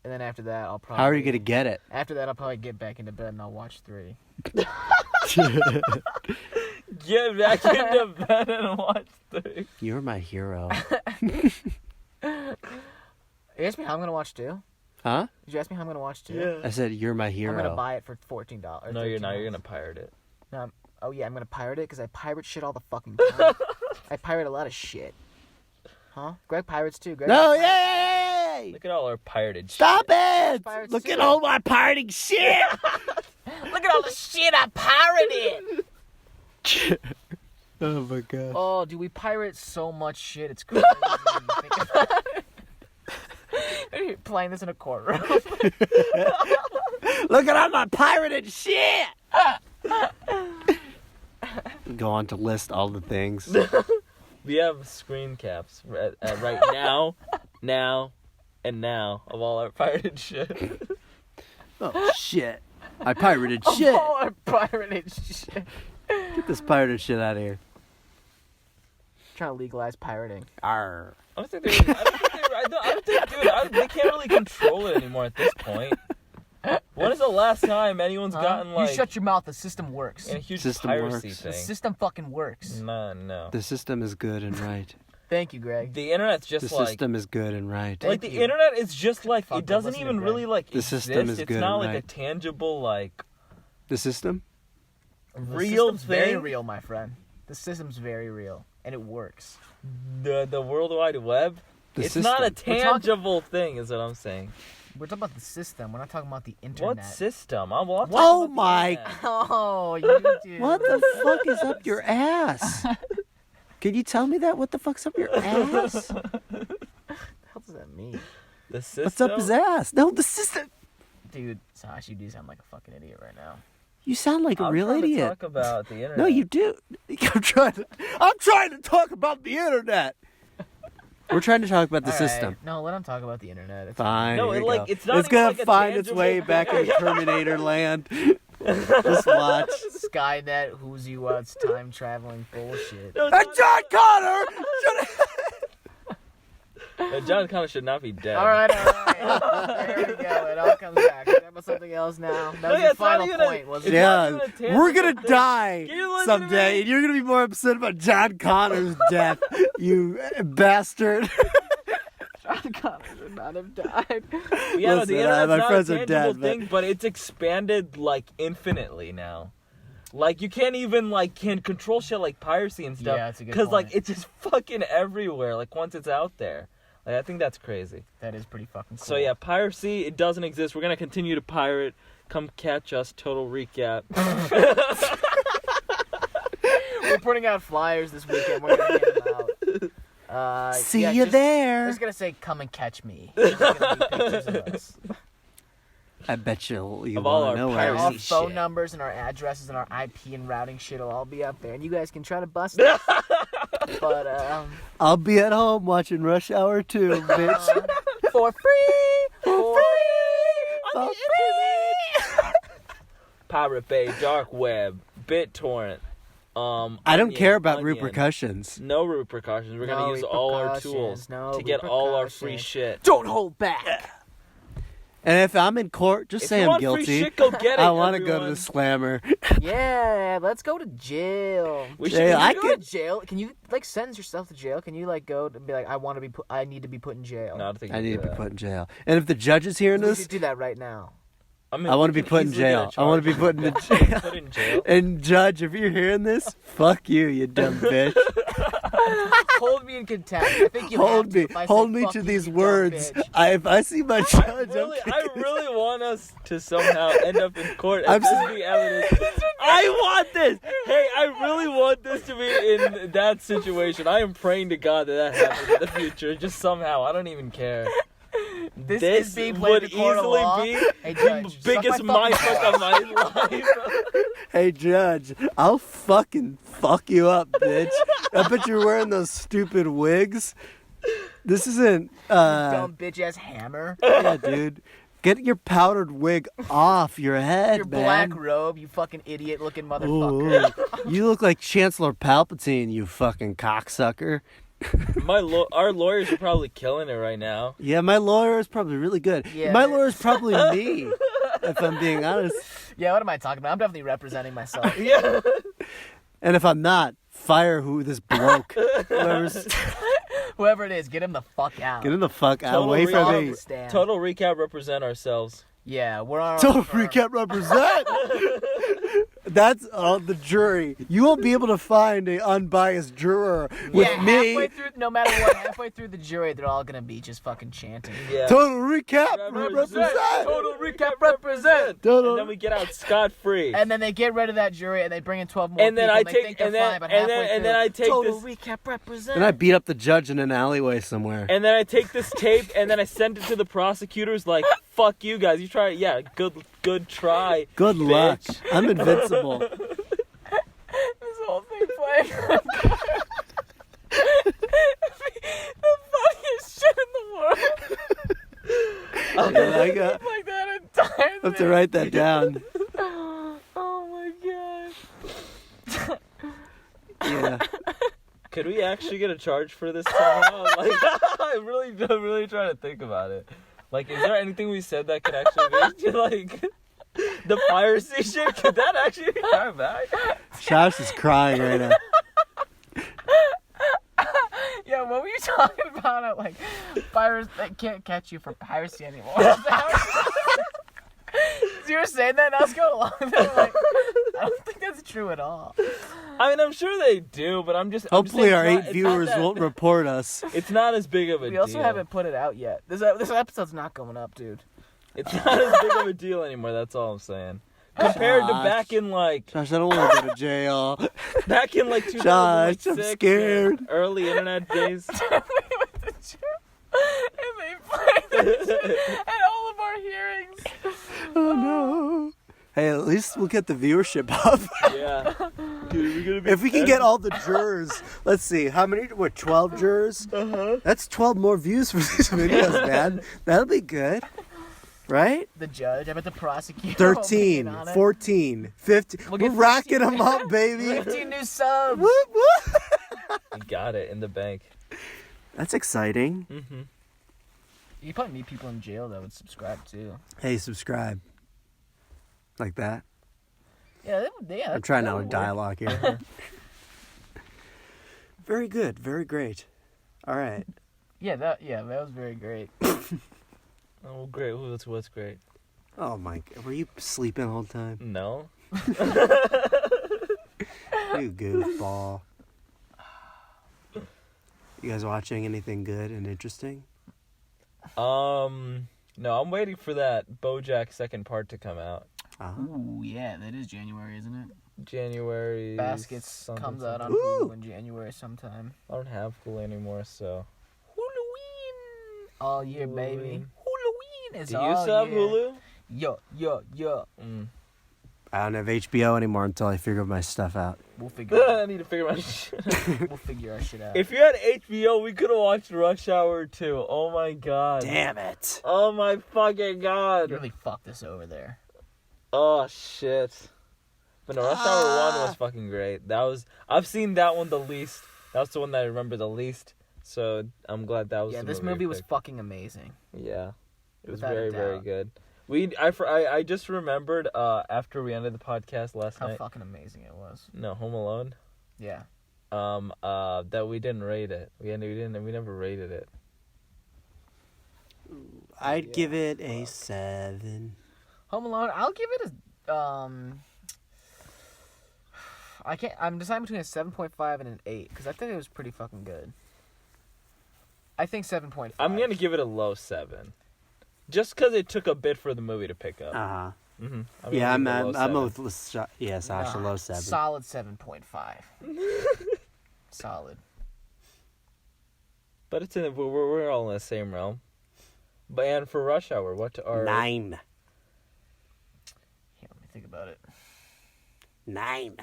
And then after that, I'll probably... How are you gonna get it? After that, I'll probably get back into bed and I'll watch 3. Get back into bed and watch 3. You're my hero. You asked me how I'm gonna watch 2? Huh? Did you ask me how I'm gonna watch 2? I said you're my I'm hero. gonna buy it for $14. No, you're not. You're gonna pirate it. No, oh yeah, I'm gonna pirate it because I pirate shit all the fucking time. I pirate a lot of shit. Huh? Greg pirates too. Greg No, pirates- yay! Look at all our pirated Stop it! Pirates Look too. at all my pirating shit! Look at all the shit I pirated. Oh my god. Oh, dude, we pirate so much shit. It's crazy. when you think about it. You're playing this in a courtroom. Look at all my pirated shit! Go on to list all the things. We have screen caps right now, and now of all our pirated shit. Oh shit. I pirated shit. Oh, I pirated shit. Get this pirated shit out of here. Trying to legalize pirating. Arr. I don't think they can't really control it anymore at this point. When is the last time anyone's gotten like You shut your mouth. The system works. in a huge System piracy works. The thing? system fucking works. No. The system is good and right. Thank you, Greg. The internet's just The like system is good and right. like Thank the you. internet is just like Fuck, it doesn't listen to even Greg. really like The exist. system is It's good not and like a right. tangible like The system? The real system's very thing. real, my friend. The system's very real, and it works. The World Wide Web. The It's not a system. tangible thing, is what I'm saying. We're talking about the system. We're not talking about the internet. What system? I'm talking Oh about the my- internet. Oh, you do. What the fuck is up your ass? Can you tell me that? What the fuck's up your ass? What the hell does that mean? The system. What's up his ass? No, the system. Dude, Sash, you do sound like a fucking idiot right now. You sound like a I'm real trying to idiot. talk about the internet. No, you do. I'm trying to talk about the internet. We're trying to talk about the All right. system. No, let him talk about the internet. It's Fine. No, here it, you like, go. it's not even gonna like a find its tangible way back in Terminator land. Just watch. Skynet, who's you it's time traveling bullshit. No, And John Connor. John Connor should not be dead. All right. There we go. It all comes back. We're talking about something else now. That was yeah, your it's not final even a- point, wasn't it's it? not Yeah, even a tangible we're gonna thing. die Can you listen to someday, me? and you're gonna be more upset about John Connor's death, you bastard. John Connor should not have died. Yeah, no, Listen, the internet's my not friends a are tangible dead, thing, but it's expanded like infinitely now. Like you can't even like can control shit like piracy and stuff. Yeah, that's a good Because like point. it's just fucking everywhere. Like once it's out there, like I think that's crazy. That is pretty fucking cool. So yeah, piracy it doesn't exist. We're gonna continue to pirate. Come catch us. Total recap. We're putting out flyers this weekend. We're gonna hand them out. See yeah, you just- there. We're just gonna say, "Come and catch me." There's gonna be pictures of us. I bet you Of all want our to know where piracy Our I am. phone shit. numbers and our addresses and our IP and routing shit will all be up there, and you guys can try to bust us. But I'll be at home watching Rush Hour 2, bitch. for free, for For Pirate Bay, Dark Web, BitTorrent. I don't Onion, care about Onion. repercussions. No repercussions. We're gonna No use all our repercussions, tools no to get all our free repercussions. shit. Don't hold back. And if I'm in court, just If say you I'm want guilty. free shit, go get it. I want to go to everyone. the slammer. Yeah, let's go to jail. We Jay, should. I Can you go to jail? Can you like sentence yourself to jail? Can you like go and be like, I need to be put in jail? No, I don't think I you need do to be that. put in jail. And if the judge is hearing We this, should do that right now. I mean, I want to we be can put in easily get a jail. I want to be charge. put in jail. Put in jail. And judge, if you're hearing this, fuck you, you dumb bitch. Hold me in contempt. I think you Hold have to me, if I say, hold me "Fuck to you, these you dumb words. bitch." If I see my judge, I really want us to somehow end up in court I'm and this so- be evidence. I want this. Hey, I really want this to be in that situation. I am praying to God that happens in the future. Just somehow. I don't even care. This This is being played would in court of easily law. be Hey, the Judge, biggest suck my fucking mindfuck of my life. hey judge, I'll fucking fuck you up, bitch. I bet you're wearing those stupid wigs. This isn't, dumb bitch ass hammer. yeah, dude. Get your powdered wig off your head, Your man. black robe, you fucking idiot-looking motherfucker. Ooh, you look like Chancellor Palpatine, you fucking cocksucker. Our lawyers are probably killing it right now. Yeah, my lawyer is probably really good. Yeah, my man. lawyer is probably me, if I'm being honest. Yeah, what am I talking about? I'm definitely representing myself. Yeah. And if I'm not, fire this bloke. Whoever's... Whoever it is, get him the fuck out. Get him the fuck out. Total Away from recap. me. Stand. Total recap, represent ourselves. Yeah, we're on. Total recap represent. That's the jury. You won't be able to find an unbiased juror with Yeah, me. halfway through, no matter what, halfway through the jury, they're all gonna be just fucking chanting. Yeah. Total recap represent. Total recap, represent. Total- And then we get out scot free. And then they get rid of that jury and they bring in 12 more And then people. I and they take think they're and then fine, but and halfway then and through, then I take total this recap represent. And I beat up the judge in an alleyway somewhere. and then I take this tape and then I send it to the prosecutors like, fuck you guys. You try, yeah, good try. Good luck. bitch. I'm invincible. This whole thing playing. The funniest shit in the world. Yeah, I got- Like that entire I have to thing. write that down. Oh my god. Yeah. Could we actually get a charge for this somehow? Like, I'm really trying to think about it. Like, is there anything we said that could actually be like the piracy shit? Could that actually be coming back? Josh is crying right now. Yeah, what were you talking about? At, like, pirates that can't catch you for piracy anymore. Is that how you were saying that and I was going along with it? Like, I don't think that's true at all. I mean, I'm sure they do, but I'm just. Hopefully our I'm 8 just saying viewers it's not won't report us. It's not as big of a We deal. also haven't put it out yet. This episode's not going up, dude. It's not as big of a deal anymore. That's all I'm saying. Compared to Josh. back in like Josh, I don't want to go to jail. 2006, Josh, I'm scared. early internet days. We went to jail, and they played that shit at all of our hearings. Oh no. Hey, at least we'll get the viewership up. Yeah. Dude, we're gonna be If we can get all the jurors, let's see, how many? What, 12 jurors? Uh-huh. That's 12 more views for these videos, man. That'll be good. Right? The judge, I bet the prosecutor. will be in 13, on it. 14, 15. We'll We're get racking 15. them up, baby. 15 new subs. Whoop, whoop. We got it in the bank. That's exciting. Mm-hmm. You probably meet people in jail that would subscribe too. Hey, subscribe. Like that. Yeah, yeah. I'm trying that out a would work. dialogue here. Very good. Very great. All right. Yeah, that was very great. Oh, great. Ooh, what's great? Oh my! Were you sleeping the whole time? No. You goofball. You guys watching anything good and interesting? No, I'm waiting for that BoJack second part to come out. Ooh, yeah, that is January, isn't it? January. Baskets something, comes out on Ooh. Hulu in January sometime. I don't have Hulu anymore, so. Halloween all year, baby. Halloween is Do you all still have year. Hulu? Yo. Mm. I don't have HBO anymore until I figure my stuff out. We'll figure. I need to figure my shit. We'll figure our shit out. If you had HBO, we could have watched Rush Hour 2. Oh my god. Damn it! Oh my fucking god. you really fucked us over there. Oh shit. But no, Rush Hour 1 was fucking great. I've seen that one the least. That's the one that I remember the least. So I'm glad that was Yeah, the this movie movie we was picked. fucking amazing. Yeah. It was Without a very, very doubt. good. I just remembered after we ended the podcast last How night. fucking amazing it was. No, Home Alone. Yeah. That we didn't rate it. We never rated it. I'd give it a 7. Home Alone, I'll give it a I'm deciding between a 7.5 and an 8 because I think it was pretty fucking good. I think 7.5. I'm gonna give it a low 7, just because it took a bit for the movie to pick up. Uh-huh. Yeah, I'm with Sasha, low 7. Solid 7.5. Solid. But it's we're all in the same realm. But and for Rush Hour, what are 9. Here, let me think about it. 9.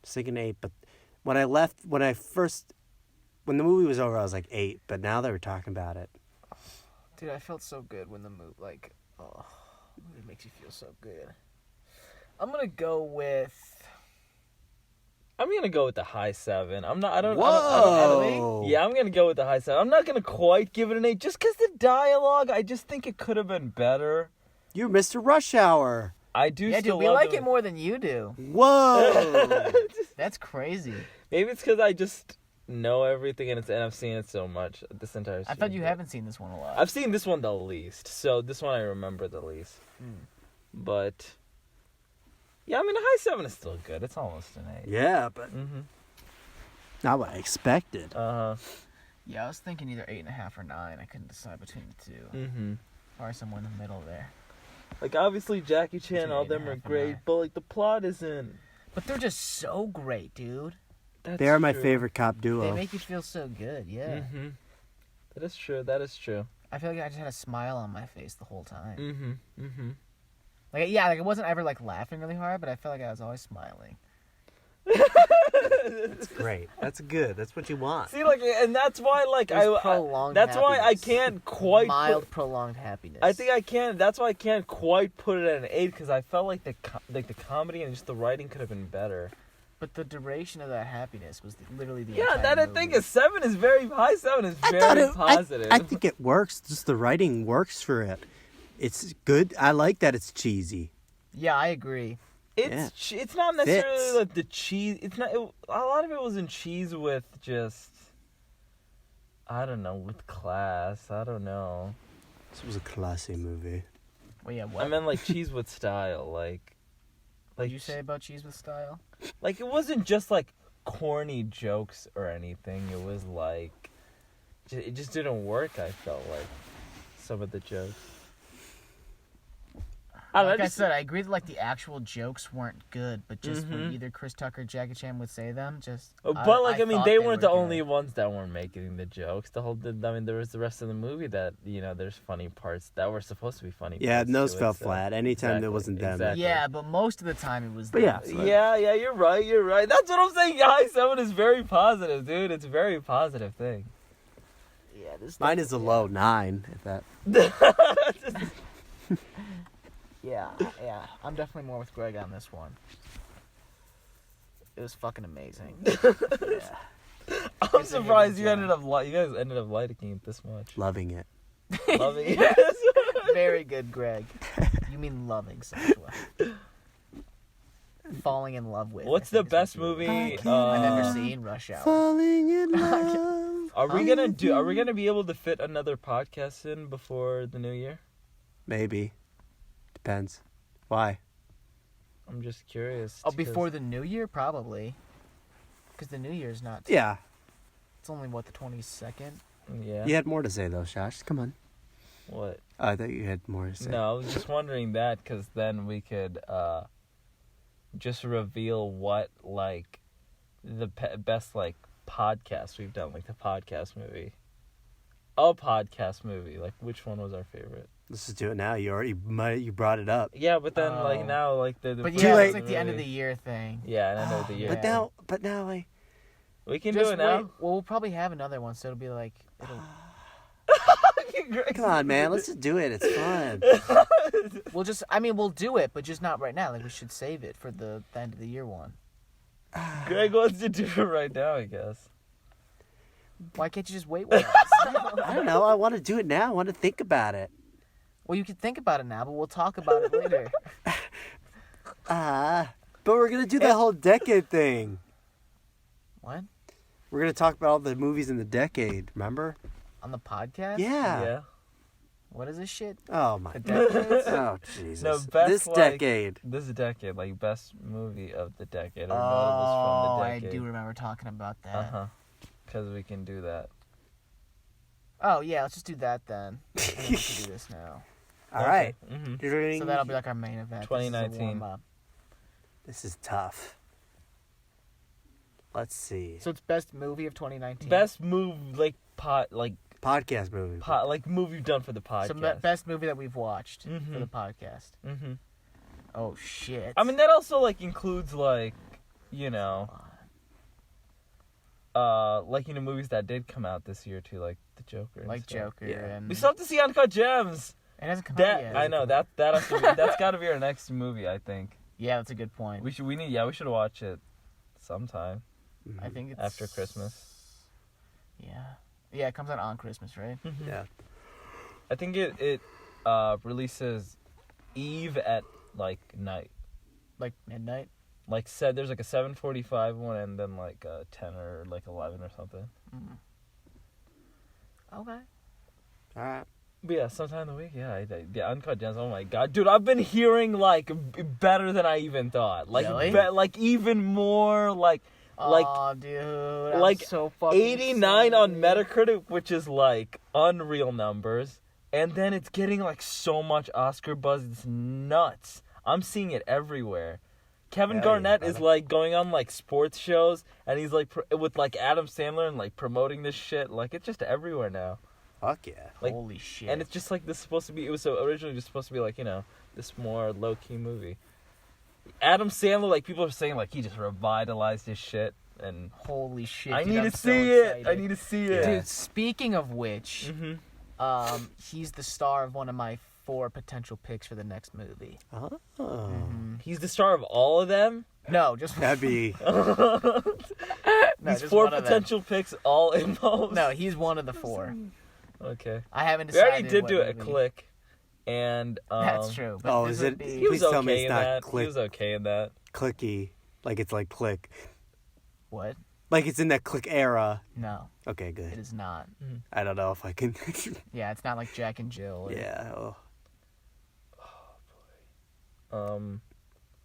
Just thinking 8, but when I when the movie was over, I was like 8, but now that we're talking about it, Dude, I felt so good when the movie, like, oh, it makes you feel so good. I'm gonna go with. I'm gonna go with the high 7. I'm not. I don't. Whoa! Yeah, I'm gonna go with the high 7. I'm not gonna quite give it an 8, just because the dialogue. I just think it could have been better. You're Mr. Rush Hour. I do. Yeah, still dude, we love like the- it more than you do. Whoa! That's crazy. Maybe it's because I just know everything and I've seen it so much this entire. I thought series, you but- haven't seen this one a lot. I've seen this one the least, so this one I remember the least. But yeah, I mean, a high 7 is still good. It's almost an 8. Yeah, but Mm-hmm. not what I expected. Yeah, I was thinking either 8.5 or 9. I couldn't decide between the two. Mm-hmm. Or somewhere in the middle there. Like obviously Jackie Chan, Between all them 8.5 are and great, 9. but like the plot isn't. But they're just so great, dude. That's They are my true. favorite cop They duo. make you feel so good, yeah. Mm-hmm. That is true. That is true. I feel like I just had a smile on my face the whole time. Mm-hmm. Mm-hmm. Like, yeah, like it wasn't ever like laughing really hard, but I felt like I was always smiling. That's great. That's good. That's what you want. See, like, and that's why, like, There's prolonged that's why I happiness. can't quite. Mild, prolonged happiness. I think I can. That's why I can't quite put it at an 8 because I felt like the comedy and just the writing could have been better. But the duration of that happiness was literally the Yeah, entire that I movie. think is 7 is very high. 7 is I very thought it, positive. I think it works. Just the writing works for it. It's good. I like that it's cheesy. Yeah, I agree. It's not necessarily Fits. like the cheese. It's not. A lot of it was in cheese with just. I don't know, with class. I don't know. This was a classy movie. Well, yeah, what? I meant like cheese with style, like. What did you say about cheese with style? Like it wasn't just like corny jokes or anything. It was like. It just didn't work. I felt like some of the jokes. Like I said, I agree that like the actual jokes weren't good, but just when Mhm. either Chris Tucker or Jackie Chan would say them, just. But like I mean, thought they weren't the were only good. ones that weren't making the jokes. I mean, there was the rest of the movie that there's funny parts that were supposed to be funny. Yeah, parts and those to it, fell so- flat. Anytime Exactly, there wasn't them. exactly. Yeah, but most of the time it was. But them, yeah, so- Yeah, you're right. You're right. That's what I'm saying. High 7 is very positive, dude. It's a very positive thing. Yeah, this. Mine is a low 9. If that. Yeah, I'm definitely more with Greg on this one. It was fucking amazing. Yeah. I'm It's a surprised you hidden ended up you guys ended up liking it this much. Loving it. Loving it. Very good, Greg. You mean loving Joshua. Falling in love with. What's I the think is best what you movie? mean. I've ever seen Rush Hour. Falling in love. Are we gonna be able to fit another podcast in before the new year? Maybe. Depends. Why? I'm just curious. Oh, before the new year, probably. Because the new year's not. Yeah. It's only what, the 22nd. Yeah. You had more to say though, Josh. Come on. What? Oh, I thought you had more to say. No, I was just wondering that because then we could just reveal what like the best like podcast we've done, like the podcast movie. A podcast movie, like which one was our favorite? Let's just do it now. You brought it up. Yeah, but then like Oh. now like the But Too yeah, late. it's like the end of the year thing. Yeah, end of the year. Yeah. But now, like, We can Just do it now. wait. Well, we'll probably have another one, so it'll be like. come on, man. Let's just do it. It's fun. We'll do it, but just not right now. Like, we should save it for the end of the year one. Greg wants to do it right now, I guess. Why can't you just wait with us? I don't know. I want to do it now. I want to think about it. Well, you can think about it now, but we'll talk about it later. But we're gonna do that whole decade thing. What? We're gonna talk about all the movies in the decade. Remember? On the podcast? Yeah. What is this shit? Oh my. The decades? Oh Jesus. No, best, this like- decade. This decade, like best movie of the decade or Oh, notables from the I decade. do remember talking about that. Because we can do that. Oh, yeah, let's just do that then. And then we can do this now. All right. Mm-hmm. So that'll be like our main event. This is a 2019. warm-up. This is tough. Let's see. So it's best movie of 2019. Best move, like Podcast movie. like movie you've done for the podcast. So best movie that we've watched for Mhm. the podcast. Mm-hmm. Oh shit. I mean, that also like includes like, you know, like movies that did come out this year too, like the Joker. And Like stuff. Joker Yeah. and We still have to see Uncut Gems. it hasn't come out That yet. I know that has to be, that's got to be our next movie. I think Yeah, that's a good point. we should watch it sometime I think it's after Christmas. Yeah, it comes out on Christmas, right? Yeah. I think it releases Eve at like night. Like midnight. Like said, there's like a 7:45 one and then like 10 or like 11 or something. Okay. All right. But yeah, sometime in the week. Yeah, Uncut Gems. Oh my god, dude, I've been hearing like better than I even thought. Like Really? like even more like Oh, dude, I'm like so fucking 89 on excited. Metacritic, which is like unreal numbers. And then it's getting like so much Oscar buzz. It's nuts. I'm seeing it everywhere. Kevin Hell Garnett yeah, is brother. like going on like sports shows, and he's like with like Adam Sandler and like promoting this shit. Like it's just everywhere now. Fuck yeah. like- Holy shit. And it's just like this supposed to be. It was so originally just supposed to be like this more low key movie. Adam Sandler, like people are saying, like he just revitalized his shit, and holy shit. I dude, need I'm to so see it. I excited. need to see it. Dude, speaking of which, Mm-hmm. he's the star of one of my 4 potential picks for the next movie. Oh. He's the star of all of them. No, just That'd be. no, These just 4 one of them. potential picks all involved. No, he's one of the 4. Okay. I haven't We decided. already did what do a movie. click, and That's true. But Oh, this is would it- be- He was Please tell me okay it's in not that. Click. He was okay in that. Clicky. Like it's like Click. What? Like it's in that Click era. No, Okay, it good. is not. I don't know if I can. Yeah, it's not like Jack and Jill. Or... Yeah. Oh.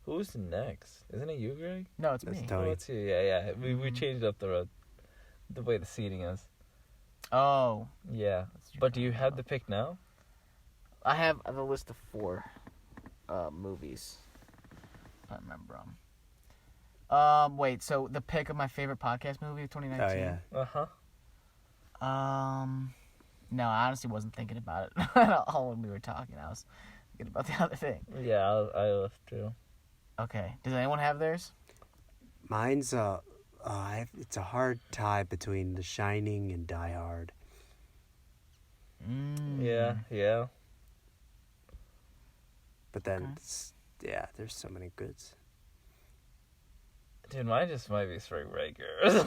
Who's next? Isn't it you, Greg? No, it's That's me. Tony. Oh, it's you. Yeah. We changed up the way the seating is. Oh, Yeah. But do you have the pick now? I have the list of 4 movies. I remember them. Wait. So the pick of my favorite podcast movie of 2019. Oh yeah. No, I honestly wasn't thinking about it at all when we were talking. I was thinking about the other thing. Yeah, I left too. Okay. Does anyone have theirs? Mine's it's a hard tie between The Shining and Die Hard. Yeah. But then, Okay. yeah, there's so many goods. Dude, mine just might be Spring Breakers.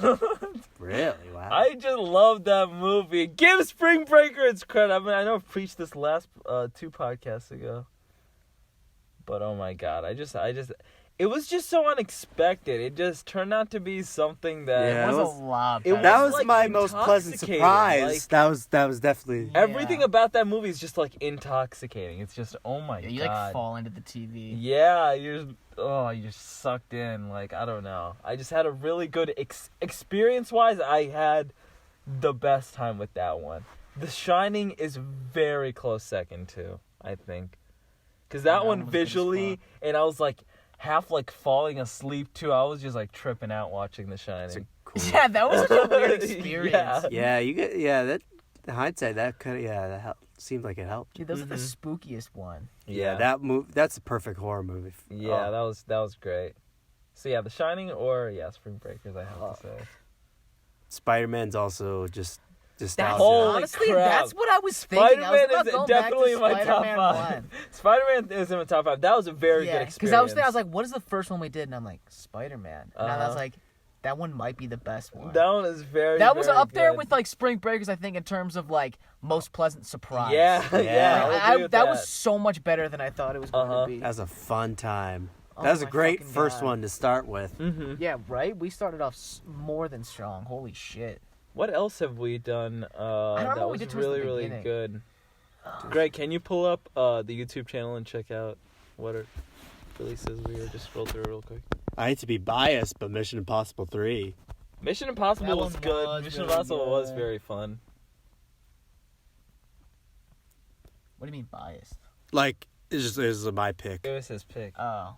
Really? Wow. I just love that movie. Give Spring Breaker its credit. I mean, I know I preached this last 2 podcasts ago. But oh my god, it was just so unexpected. It just turned out to be something that Yeah, It was it was- a lot. it better. that was like my most pleasant intoxicating, surprise. like- that was definitely. Yeah. everything about that movie is just like intoxicating. It's just oh my Yeah, you god. like fall into the TV. Yeah, you're just sucked in. Like I don't know. I just had a really good experience-wise. I had the best time with that one. The Shining is very close second too. I think, because that That one one was good as visually, fuck. and I was like half like falling asleep too. I was just like tripping out watching The It's a Shining. cool. Yeah, that was such a weird experience. Yeah. Yeah, you get. Yeah, that. In hindsight, that could. Yeah, that seemed like it helped. Dude, those are the spookiest one. Yeah, that move. That's a perfect horror movie. Yeah, Oh, that was great. So yeah, The Shining or Spring Breakers. I have to say. Spider-Man's also just That's nostalgia. Holy honestly, crap. that's what I was thinking. I was Spider-Man about is going definitely in back to my top Spider-Man 5. 1. Spider-Man is in my top 5. That was a very good experience. because I was like, what is the first one we did? And I'm like, Spider-Man. And I was Uh-huh. like, that one might be the best one. that one is very. That was very up there good. with like Spring Breakers, I think, in terms of like most pleasant surprise. Yeah, Yeah. yeah. Like, I agree with that was so much better than I thought it was going Uh-huh. to be. That was a fun time. Oh That was a my great fucking first God. one to start with. Mm-hmm. Yeah, right. We started off more than strong. Holy shit. What else have we done? remember That what we was did towards the really, really beginning. good. Greg, can you pull up the YouTube channel and check out what are releases we were just scroll through real quick? I hate to be biased, but Mission Impossible 3. Mission Impossible That was one good. was Mission really Impossible was good. very fun. What do you mean biased? Like, it's just my pick. It was his pick. Oh.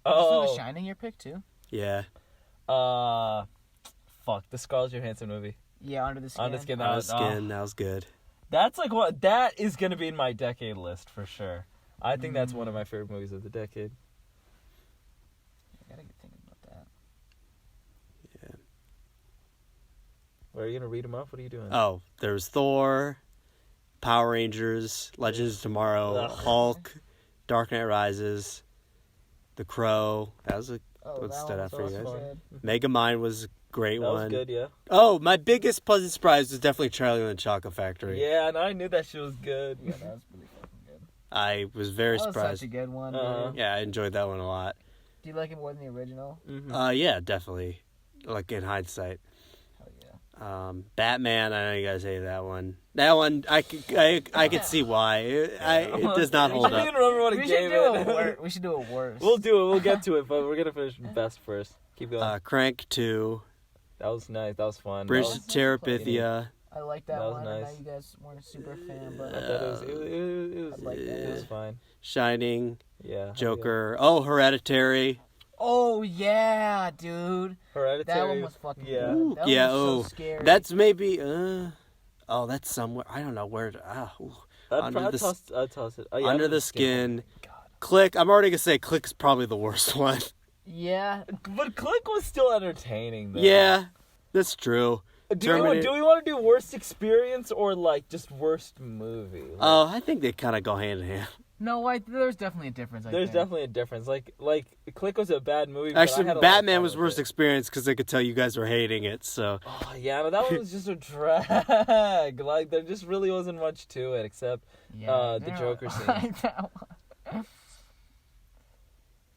Oh, Is The Shining your pick too? Yeah. fuck the Scarlett Johansson movie. Yeah, Under the Skin. Under the Skin. That was oh. skin. That was good. That's like what that is gonna be in my decade list for sure. I think that's one of my favorite movies of the decade. I gotta get thinking about that. Are you gonna read them off? What are you doing? Oh, there's Thor, Power Rangers, Legends of Tomorrow, Ugh. Hulk, Dark Knight Rises, The Crow. That was what stood out for you guys. fun. Megamind was a great That one. was good, yeah. Oh, my biggest pleasant surprise was definitely Charlie and the Chocolate Factory. Yeah, and I knew that shit was good. Yeah, that was pretty fucking good. I was very That was surprised. such a good one. Uh-huh. Dude. Yeah, I enjoyed that one a lot. Do you like it more than the original? Mm-hmm. Yeah, definitely. Like in hindsight. Hell yeah. Batman, I know you guys hated that one. That one, I could see why. It does not I hold don't up. even remember what it We should gave do it. it worse. We should do it worse. We'll do it. We'll get to it, but we're gonna finish best first. Keep going. Crank 2, That was nice. That was fun. Bridge That to was- Terabithia. I like that, That was one. I know nice. you guys weren't a super fan, I but thought it was. I like that It was one. fine. Shining, Yeah. Joker. Oh, Hereditary. oh yeah, dude, Hereditary. that one was fucking Yeah. good. That Yeah, one was oh, so scary. That's maybe. That's somewhere. I don't know where. Under I'd the toss it. Oh, yeah, Under the Skin. God. Click. I'm already gonna say Click's probably the worst one. Yeah, But Click was still entertaining, though. Yeah, that's true. Do we want to do worst experience or like just worst movie? Like, Oh, I think they kind of go hand in hand. no, there's definitely a difference. I there's think. definitely a difference. Like Click was a bad movie. but I Actually, had a lot of Batman fun was with worst it. experience because I could tell you guys were hating it. So Oh yeah, but that one was just a drag. Like there just really wasn't much to it except Yeah, the no, Joker I scene. like that one.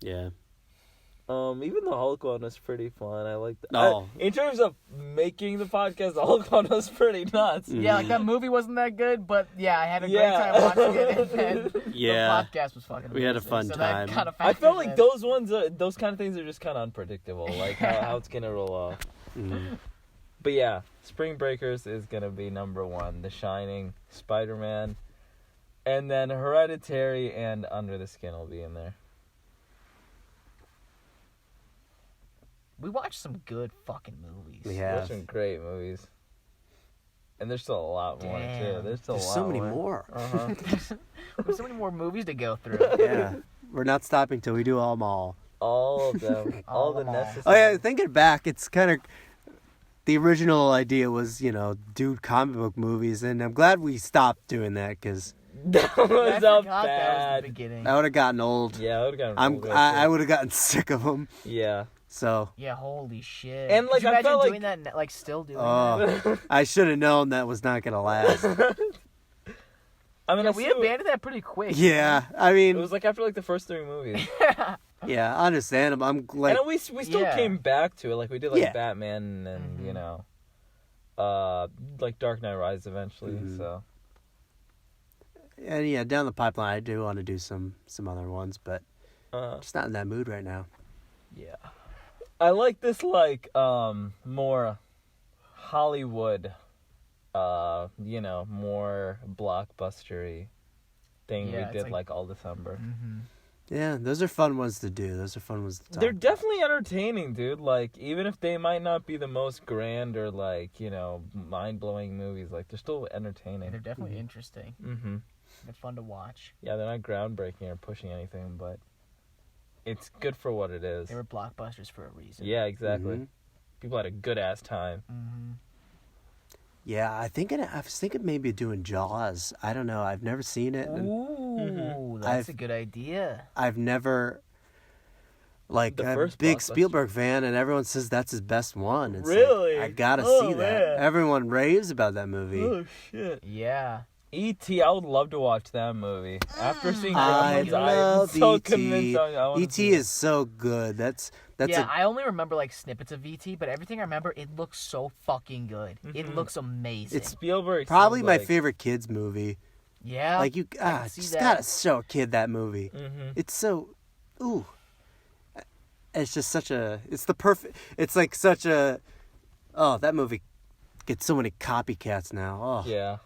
yeah. Even the Hulk one was pretty fun. I liked that. Oh. In terms of making the podcast, the Hulk one was pretty nuts. Yeah, like that movie wasn't that good, but yeah, I had a great Yeah. time watching it. And then Yeah. the podcast was fucking. We had a amazing, fun so time. That kind of I felt like those ones, those kind of things are just kind of unpredictable, like how it's gonna roll off. Mm. But yeah, Spring Breakers is gonna be number one. The Shining, Spider-Man, and then Hereditary and Under the Skin will be in there. We watched some good fucking movies. We There's have. some great movies, and there's still a lot more too. Damn. There's still There's a lot so many more. Uh-huh. There's so many more movies to go through. Yeah. We're not stopping till we do them all. All of them, all the All. necessary. Oh yeah, thinking back, it's kind of the original idea was do comic book movies, and I'm glad we stopped doing that because that I was forgot up that was bad. the beginning. I would have gotten old. Yeah, I would have I gotten. would have gotten sick of them. Yeah. So Yeah, holy shit. And, like, Could you I imagine felt doing that, like still doing that? oh, I should have known that was not gonna last. I mean, Yeah, I we see what- abandoned that pretty quick. Yeah, I It mean, was like after like the first 3 movies. yeah, I understand. I'm like, And we still Yeah. came back to it. Like we did like Yeah. Batman and Mhm. like Dark Knight Rises eventually. Mhm. So and yeah, down the pipeline, I do want to do some other ones, but just not in that mood right now. yeah, I like this like more Hollywood, more blockbustery thing Yeah, we it's did like- like all December. Mm-hmm. Yeah, those are fun ones to do. Those are fun ones to talk. They're definitely entertaining, dude. Like, even if they might not be the most grand or, like, mind-blowing movies, like, they're still entertaining. They're definitely interesting. Mm-hmm. They're fun to watch. Yeah, they're not groundbreaking or pushing anything, but it's good for what it is. They were blockbusters for a reason. Yeah, exactly. Mhm. People had a good-ass time. Mm-hmm. Yeah, I was thinking maybe doing Jaws. I don't know. I've never seen it. And Ooh, that's I've- a good idea. I've never. Like, The I'm a first big blockbuster. Spielberg fan, and everyone says that's his best one. It's like, Really? I gotta Oh, see that. man. Everyone raves about that movie. Oh, shit. Yeah. E.T., I would love to watch that movie. After seeing I Gremlins, I'm love so E.T. convinced I want E.T. is so good. That's yeah, I only remember like snippets of VT, but everything I remember, it looks so fucking good. It Mhm. looks amazing. It's Spielberg. probably seems my like... favorite kids movie. yeah. Like you, can see just that. gotta show a kid that movie. Mm-hmm. It's so, ooh. It's just such a. It's the perfect. It's like such a. Oh, that movie gets so many copycats now. Oh, Yeah.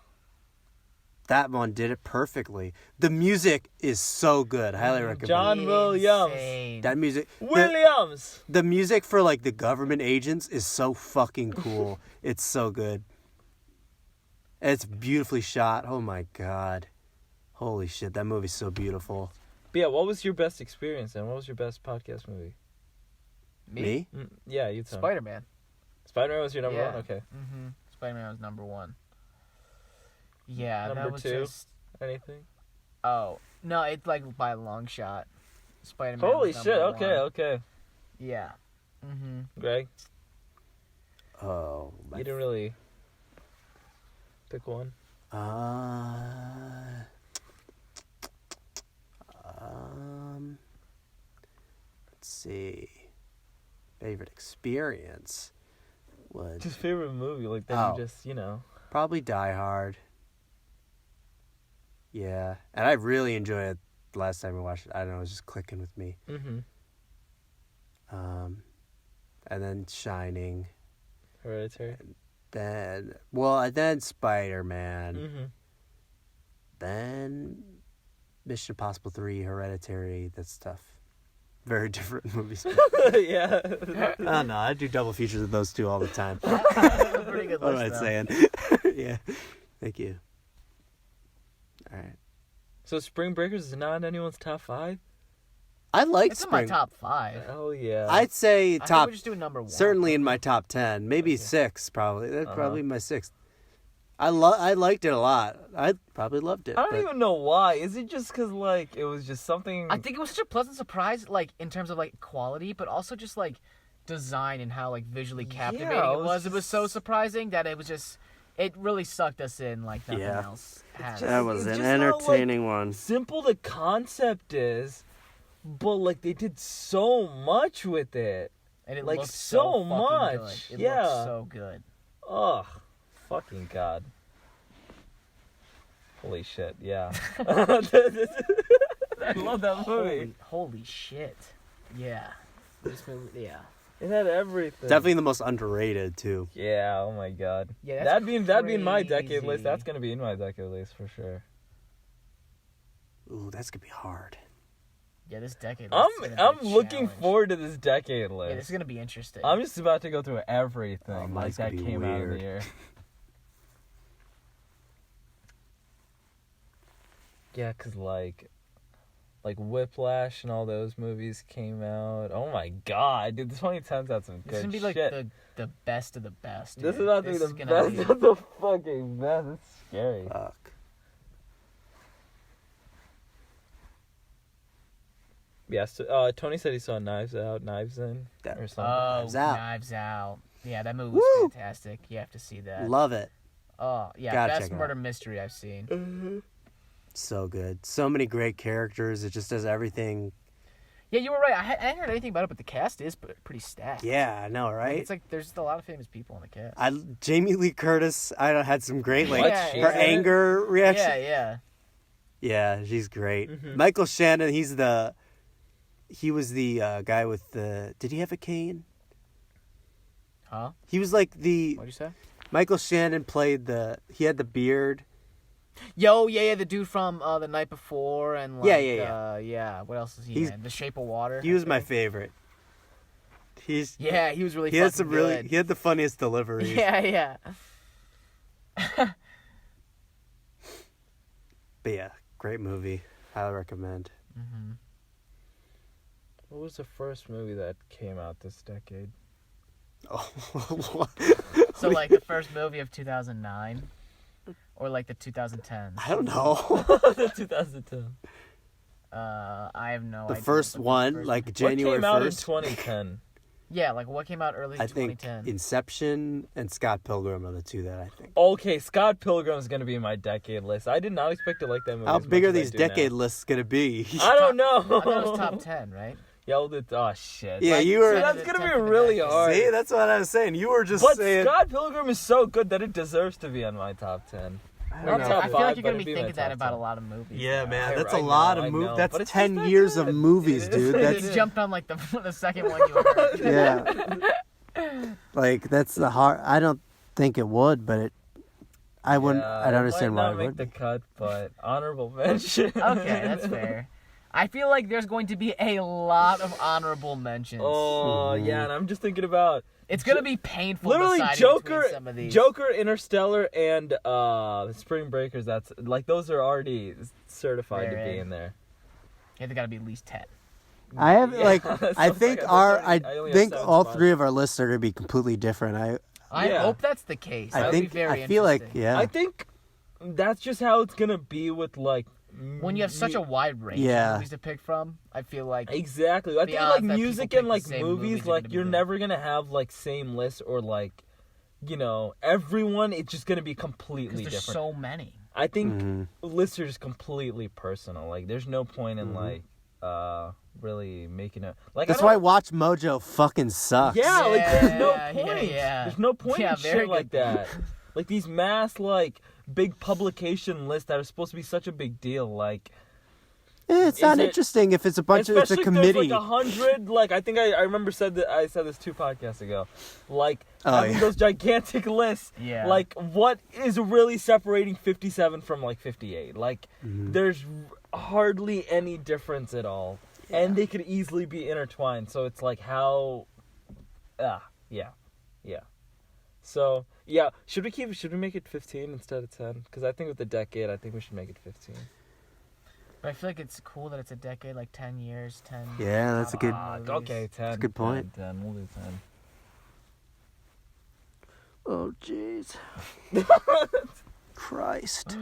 that one did it perfectly. The music is so good. Highly recommend. John Williams. Insane. That music. Williams. The music for like the government agents is so fucking cool. It's so good. It's beautifully shot. Oh my god. Holy shit, that movie's so beautiful. But yeah, what was your best experience and what was your best podcast movie? Me? Yeah, you'd say. Spider-Man. Spider-Man was your number Yeah. one? Okay. Mm-hmm. Spider-Man was number 1. Yeah, Number that was 2? just. Anything? Oh no, it's like by a long shot. Spider-Man. Holy was shit! number Okay, 1. okay. Yeah. Greg, Oh, you didn't really pick one. Let's see. Favorite experience would Just favorite movie, like that. Oh. You just, you know. probably Die Hard. Yeah, and I really enjoyed it the last time we watched it. I don't know, it was just clicking with me. Mm-hmm. And then Shining. Hereditary. Then Spider-Man. Mm-hmm. Then Mission Impossible 3, Hereditary. That's tough. Very different movies. Yeah. Oh no, I do double features of those two all the time. That's a pretty good What am I list, though. saying? Yeah. Thank you. All right. So Spring Breakers is not in anyone's top 5? I like It's Spring. in my top 5. Oh yeah. I'd say I think top. we're just doing number 1. Certainly in my top 10. Maybe Okay. 6, probably. That's Uh-huh. probably my 6th. I liked it a lot. I probably loved it. I don't but- even know why. Is it just because like it was just something? I think it was such a pleasant surprise, like in terms of like quality, but also just like design and how like visually captivating Yeah, it was. It was just- so surprising that it was just, it really sucked us in like nothing Yeah. else has. just- That was It's an just how, like, entertaining one. simple the concept is, but like they did so much with it. And it like, looked so fucking much. Good. It Yeah. looked so good. Ugh, fucking god. Holy shit! Yeah. I love that movie. Holy shit. Yeah. This movie, yeah. It had everything. Definitely the most underrated too. Yeah. Oh my god. Yeah, that'd be in my decade crazy. list. That's gonna be in my decade list for sure. Ooh, that's gonna be hard. Yeah, this decade. I'm list is gonna be a looking challenge. forward to this decade list. Yeah, this is gonna be interesting. I'm just about to go through everything Oh, like mine's that gonna be came out of the weird. year. Yeah, cause like Whiplash and all those movies came out. Oh my god, dude, the 2010s had some This is good gonna be like shit. the best of the best. This is dude. about to be This the is gonna best be- of the fucking best. It's scary. Fuck. Yeah, so, Tony said he saw Knives Out, Knives In, That- or something. Oh, Knives Out. Knives Out. Yeah, that movie was Woo! fantastic. You have to see that. Love it. Oh, yeah, Gotta best check it out. murder mystery I've seen. So good. So many great characters. It just does everything. Yeah, you were right. I hadn't heard anything about it, but the cast is pretty stacked. Yeah, I know, Like, right? it's like there's just a lot of famous people in the cast. Jamie Lee Curtis. had some great like What? Yeah, She's her in it? anger reaction. yeah. Yeah, she's great. Mhm. Michael Shannon. He was the guy with the. Did he have a cane? Huh? He was like the What'd you say? Michael Shannon played the. He had the beard. Yeah, the dude from The Night Before and like, Yeah. yeah. What else is he He's- in? The Shape of Water. He I was my think. favorite. He's Yeah, he was really. he had fucking some really good. he had the funniest deliveries. Yeah. But yeah, great movie. Highly recommend. Mm-hmm. What was the first movie that came out this decade? Oh, So like the first movie of 2009, or like the 2010s. I don't know. 2010. I have no The idea. first what the one, first- like January what came out in 1st. 2010? Yeah, like what came out early I think 2010. Inception and Scott Pilgrim are the two that I think. Okay, Scott Pilgrim is gonna be in my decade list. I did not expect to like that movie. How as much big are as I these do decade now. lists gonna be? I don't know. I thought it was top 10, right? Yeah, well, oh shit. Yeah, Like, you were. so That's the gonna be 10th of the really decade. hard. See, that's what I was saying. You were just But saying. Scott Pilgrim is so good that it deserves to be on my top 10. I Not don't Yeah, know. top I feel like five, you're but gonna it'd be be my thinking that top about 10. a lot of movies. Yeah, man, that's I a lot know, of I movies. know, That's but it's 10 just that years good. of movies, It dude. is. You That's just jumped on like the second one you heard. yeah. Like that's the hard. I don't think it would, but it. I wouldn't. Yeah, I don't understand it why might it not make would. the cut, but honorable mention. Okay, that's fair. I feel like there's going to be a lot of honorable mentions. Oh yeah, and I'm just thinking about It's gonna be painful. literally deciding Joker, between some of these. Joker, Interstellar, and Spring Breakers. That's like those are already certified to They're be in. in there. Yeah, they gotta be at least 10. I have Yeah, like. that's I something think that's our. already- I only have think 7 all spots. 3 of our lists are gonna be completely different. I Yeah. hope that's the case. I That'd think be very I feel like interesting. yeah. I think that's just how it's gonna be with like When you have such a wide range Yeah. of movies to pick from, I feel like Exactly. I the think odds like that music people and pick like the same movies, movies are like gonna be you're good. never gonna have like same list or like, you know, everyone. It's just gonna be completely there's different. so many. I think Mhm. lists are just completely personal. Like, there's no point in Mhm. like really making a like. That's I why don't- Watch Mojo fucking sucks. Yeah, like there's no Yeah, point. yeah. There's no point Yeah, in very shit like good that. Like these mass like big publication lists that are supposed to be such a big deal. Like, It's Is not it- interesting if it's a bunch of it's a especially if committee. there's like 100. Like I think I remember I said this 2 podcasts ago. Like Oh, having yeah. those gigantic lists. Yeah. Like what is really separating 57 from like 58? Like Mhm. there's hardly any difference at all, and they could easily be intertwined. So it's like how, yeah. So yeah, should we make it 15 instead of 10? Because I think with the decade, I think we should make it 15. But I feel like it's cool that it's a decade, like 10 years, 10. Yeah, that's a good- movies. Okay, 10. That's a good point. 10, we'll do 10. Oh jeez. Christ.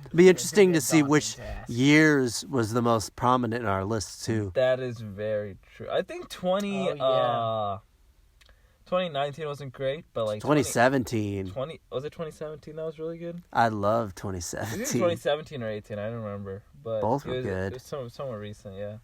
It'd be interesting to see which years was the most prominent in our list too. That is very true. I think 2019 wasn't great, but like 2017. 20 was it 2017 that was really good? I love I think it was 2017. 2017 or 18, I don't remember, but Both it were was, good. It was somewhat recent, yeah.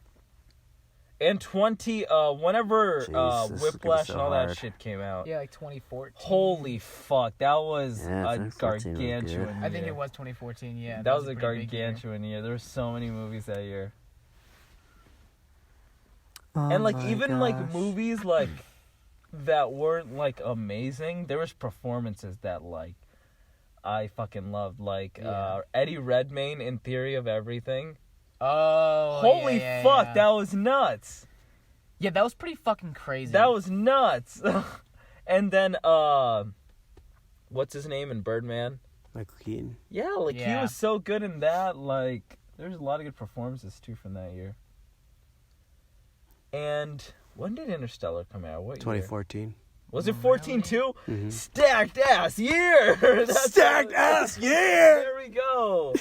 And whenever Jesus, this is gonna be Whiplash so and all hard. that shit came out. Yeah, like 2014. Holy fuck, that was Yeah, a 2014 was good. gargantuan I think year. it was 2014, yeah. That was a pretty big year. gargantuan year. There were so many movies that year. Oh And like my even like gosh. movies like that weren't like amazing, there was performances that like I fucking loved. Like Yeah. Eddie Redmayne in Theory of Everything. Oh, Holy yeah, fuck, yeah. that was nuts. Yeah, that was pretty fucking crazy. That was nuts. And then what's his name in Birdman? Michael Keaton. Yeah, like he Yeah. was so good in that. Like there's a lot of good performances too from that year. And when did Interstellar come out? What year? 2014. Was it 14 too? Mhm. Stacked ass year. That's Stacked what- ass year. There we go.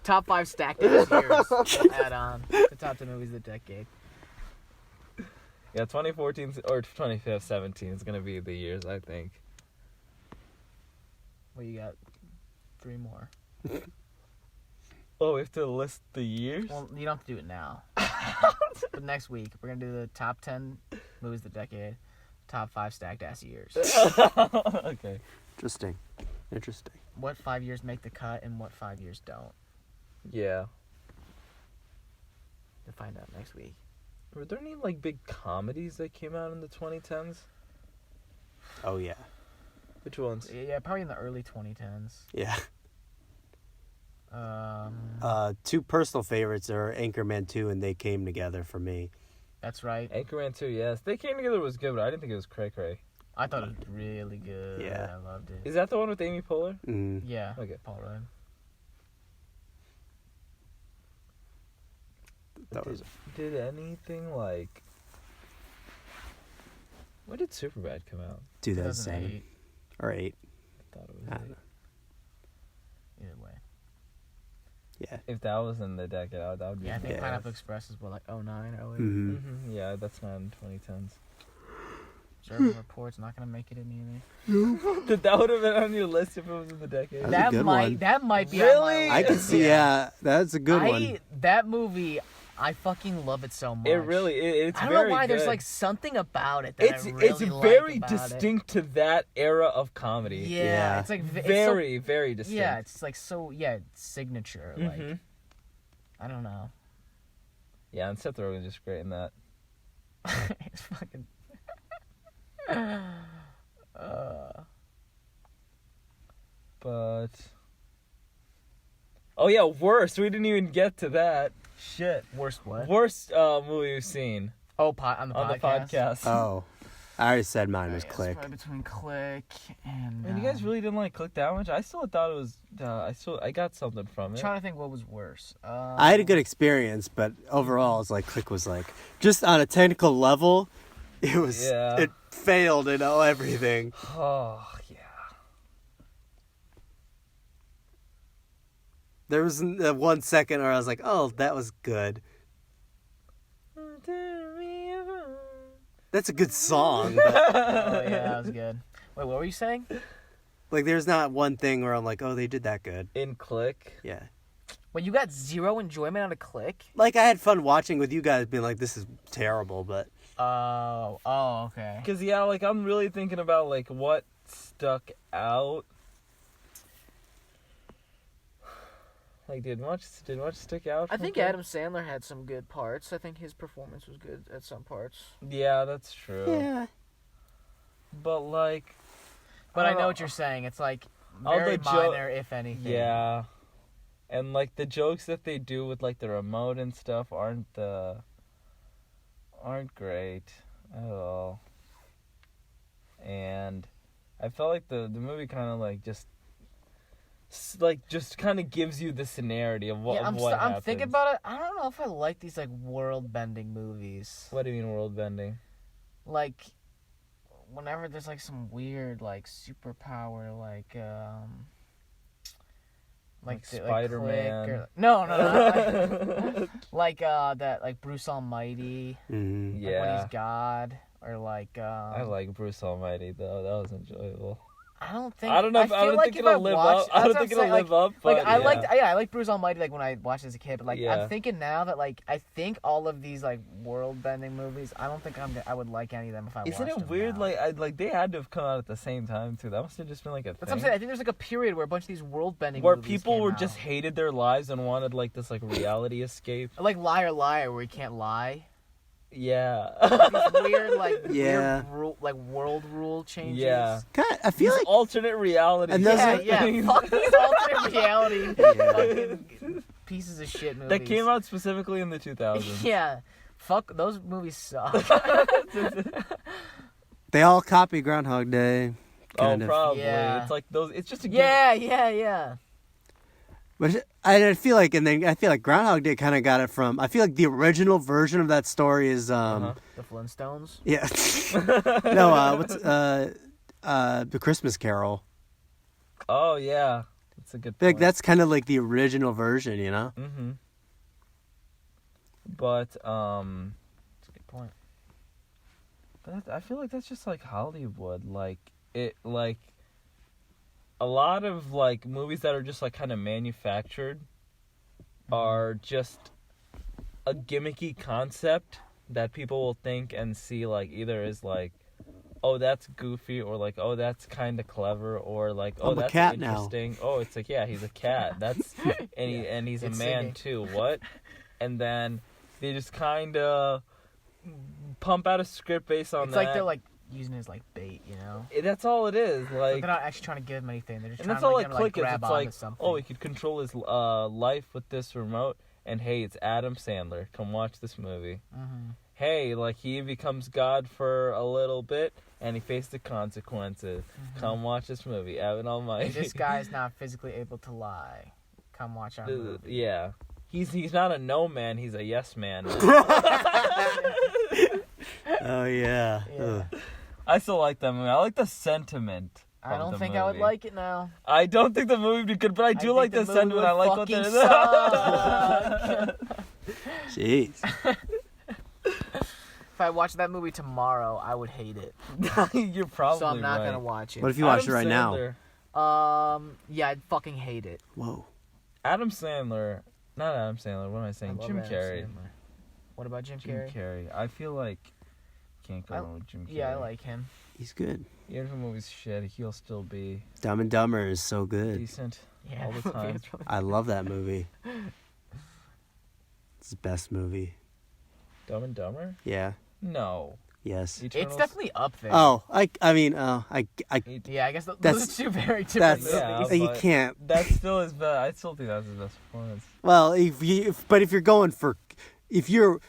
top 5 stacked ass years. We'll add on the top 10 movies of the decade. Yeah, 2014 or 2017 is gonna be the years, I think. Well, you got 3 more. Oh, we have to list the years. Well, you don't have to do it now. But next week, we're gonna do the top 10 movies of the decade, top 5 stacked ass years. Okay. Interesting. Interesting. What 5 years make the cut and what 5 years don't? Yeah. We'll find out next week. Were there any like big comedies that came out in the 2010s? Oh yeah. Which ones? Yeah, probably in the early 2010s. Yeah. Um, 2 personal favorites are Anchorman 2 and They Came Together for me. that's right. Anchorman 2, yes. They Came Together was good, but I didn't think it was cray cray. I thought it was really good. Yeah. I loved it. Is that the one with Amy Poehler? Mm. Yeah. Okay. Paul Rudd. That was Did anything like... When did Superbad come out? 2007 2008. or 8. I thought it was I eight. don't know. Either way. Yeah. If that was in the decade, that would be... Yeah, I think Yeah. Pineapple Express is what, like 09 or 08. Mhm. Mhm, yeah, that's not in 2010s. Sherman Report's not gonna make it in either. That would have been on your list if it was in the decade. That's a good one. That might be Really? on my I list. can see. Yeah, that's a good one. That movie, I fucking love it so much. It really, it's I don't very know why. There's good. like something about it that It's I really it's like very about distinct to that era of comedy. It. Yeah, Yeah. it's like Very, very It's so, distinct. yeah, it's like so. Yeah, it's signature. Like Mhm. I don't know. Yeah, and Seth Rogen's just great in that. It's fucking. But oh yeah, worst. We didn't even get to that. Shit. Worst what? Worst movie we've seen Oh, on the on the podcast. podcast. Oh, I already said mine was It's Click. probably between Click and. And you guys really didn't like Click that much? I still thought it was. I got something from I'm it. trying to think what was worse. I had a good experience, but overall, it's like Click was like just on a technical level, it was Yeah. it failed in everything. Oh yeah. There was 1 second where I was like, oh, that was good. That's a good song. But, Oh yeah, that was good. Wait, what were you saying? like, there's not one thing where I'm like, oh, they did that good. In Click. Yeah. Wait, you got zero enjoyment out of Click? Like, I had fun watching with you guys being like, this is terrible, but... Oh, okay. Because, yeah, like, I'm really thinking about, like, what stuck out. Like, did much stick out? I from think Click? Adam Sandler had some good parts. I think his performance was good at some parts. Yeah, that's true. Yeah. But, like... But I don't know what you're saying. It's like All very the minor, if anything. Yeah. And, like, the jokes that they do with, like, the remote and stuff aren't great at all. And I felt like the movie kind of, like, just kind of gives you the scenario of what, Yeah, of what happens. I'm thinking about it. I don't know if I like these like world-bending movies. What do you mean world bending? Like, whenever there's like some weird like superpower, like Like the- Spider-Man. Click or, no, like that like Bruce Almighty, Mm-hmm. like when Yeah. he's God, or like I like Bruce Almighty though. That was enjoyable. I don't think I don't know if I feel don't like think if it'll I live watched- up. I don't that's what think I'm it'll saying, live up. But Like I yeah. liked, I like Bruce Almighty like when I watched it as a kid, but like Yeah. I'm thinking now that like I think all of these like world bending movies, I don't think I would like any of them if I watched Isn't it them weird? now. Like they had to have come out at the same time too. That must have just been like a That's what thing. I'm saying. I think there's like a period where a bunch of these world bending Where movies people came were out. just hated their lives and wanted like this like reality escape. like Liar Liar, where you can't lie. Yeah. These weird like Yeah. weird like world rule changes. Yeah. God, I feel These like... alternate realities. And those Yeah, are- yeah. Fuck these alternate reality fucking pieces of shit movies. that came out specifically in the 2000s. Yeah. Fuck, those movies suck. They all copy Groundhog Day. Oh, Kind of. probably. Yeah. It's like those. It's just a yeah. But I feel like, and then I feel like Groundhog Day kind of got it from. I feel like the original version of that story is, Uh-huh. The Flintstones. yeah. No, what's the Christmas Carol? Oh yeah, that's a good I feel like point. that's kind of like the original version, you know? Mm-hmm. But That's a good point. But I feel like that's just like Hollywood. Like a lot of like movies that are just like kind of manufactured are just a gimmicky concept that people will think and see like either as like, oh, that's goofy, or like, oh, that's kind of clever, or like, oh, I'm a that's cat now. interesting. Oh, it's like, yeah, he's a cat. That's and he's a It's man singing. too. What? And then they just kind of pump out a script based on It's that. like they're like using it as like bait, you know? That's all it is. Like, Like, they're not actually trying to give him anything. They're just and trying that's to all like, like get him, Click is. grab It's onto like, something. oh, he could control his life with this remote. And hey, it's Adam Sandler. Come watch this movie. Mm-hmm. Hey, like he becomes God for a little bit, and he faced the consequences. Come watch this movie, Evan Almighty. This guy's not physically able to lie. Come watch our movie. Yeah, he's not a no man. He's a yes man. Oh, yeah. Yeah. Ugh. I still like that movie. I like the sentiment. I of don't the think I would movie. like it now. I don't think the movie would be good, but I do like think the the movie sentiment. I would like what fucking they're. suck. Jeez. If I watched that movie tomorrow, I would hate it. You're probably So I'm not right. gonna watch it. What if you watched it right Sandler, Yeah, I'd fucking hate it. Whoa. Adam Sandler, not Adam Sandler. What am I I saying? love Jim Adam Carrey. Sandler. What about Jim Jim Carrey? Carrey. I feel like can't go wrong with Jim Carrey. Yeah, I like him. He's good. Even if the movie's shit, he'll still be Dumb and Dumber is so good. decent. Yeah, All the time. it's really- I love that movie. It's the best movie. Dumb and Dumber? Yeah. No. Yes. It's Eternals? definitely up there. Oh, I Yeah, I guess those That's- are two very different that's Yeah, movies. you but- can't. That still is best. I still think that's his best performance. Well, if you're going for, if you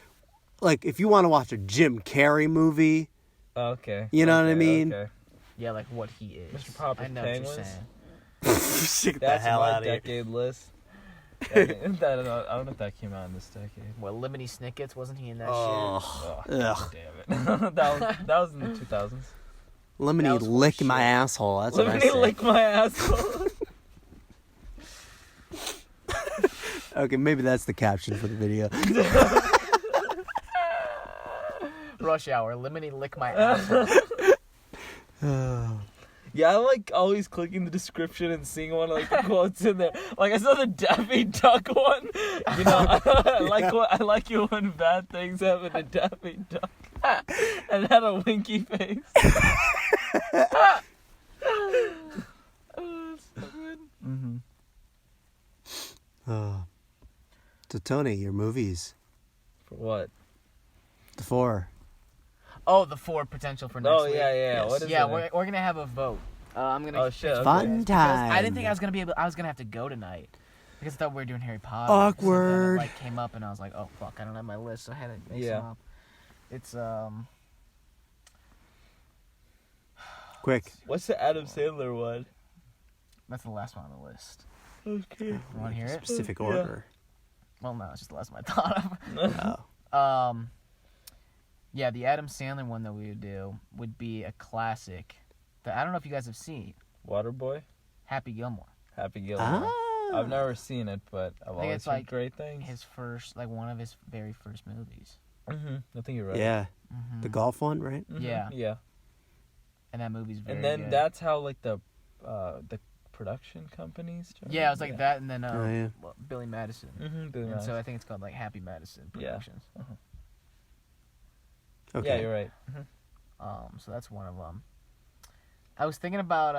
want to watch a Jim Carrey movie, Okay. You know what I Okay, mean? Okay. Yeah, like what he is. Mr. Popper's I know what you're Penguins? saying. get the That's hell my out of here. decade list. I don't know if that came out in this decade. Well, Lemony Snicket's, wasn't he in that Oh, Oh, ugh. damn it. that was in the 2000s. That Lemony was lick bullshit. my asshole. That's what I Let say. me lick my asshole. Okay, maybe that's the caption for the video. Rush Hour. Lemony lick my asshole. Oh. Yeah, I like always clicking the description and seeing one of like the quotes in there. Like I saw the Daffy Duck one. You know, I like you when bad things happen to Daffy Duck, and it had a winky face. Oh, it's so good. Mm-hmm. So Tony, your movies, For what? the 4. Oh, the 4 potential for next Oh week. yeah. Yes. What is Yeah, it? we're gonna have a vote. I'm gonna. Oh shit. Okay. Fun Because time. I didn't think I was gonna be able. I was gonna have to go tonight because I thought we were doing Harry Potter. Awkward. So then it, like came up and I was like, oh fuck, I don't have my list, so I had to make Yeah. some up. It's Quick. What's the Adam Sandler one? that's the last one on the list. Okay. You want to hear it? Specific Yeah. order. Well, no, it's just the last one I thought Oh. of. Yeah, the Adam Sandler one that we would do would be a classic that I don't know if you guys have seen. Waterboy, Happy Gilmore. Happy Gilmore. Ah. I've never seen it, but I've I think always it's heard like great things. His first, like one of his very first movies. I think you're right. Yeah. Mm-hmm. The golf one, right? Mhm. Yeah. Yeah. And that movie's very And then good. that's how like the production companies. Yeah, it was like that, and then Oh, yeah. Billy Madison. Mm-hmm. And so I think it's called like Happy Madison Yeah. Productions. Okay. Yeah, you're right. So that's one of them. I was thinking about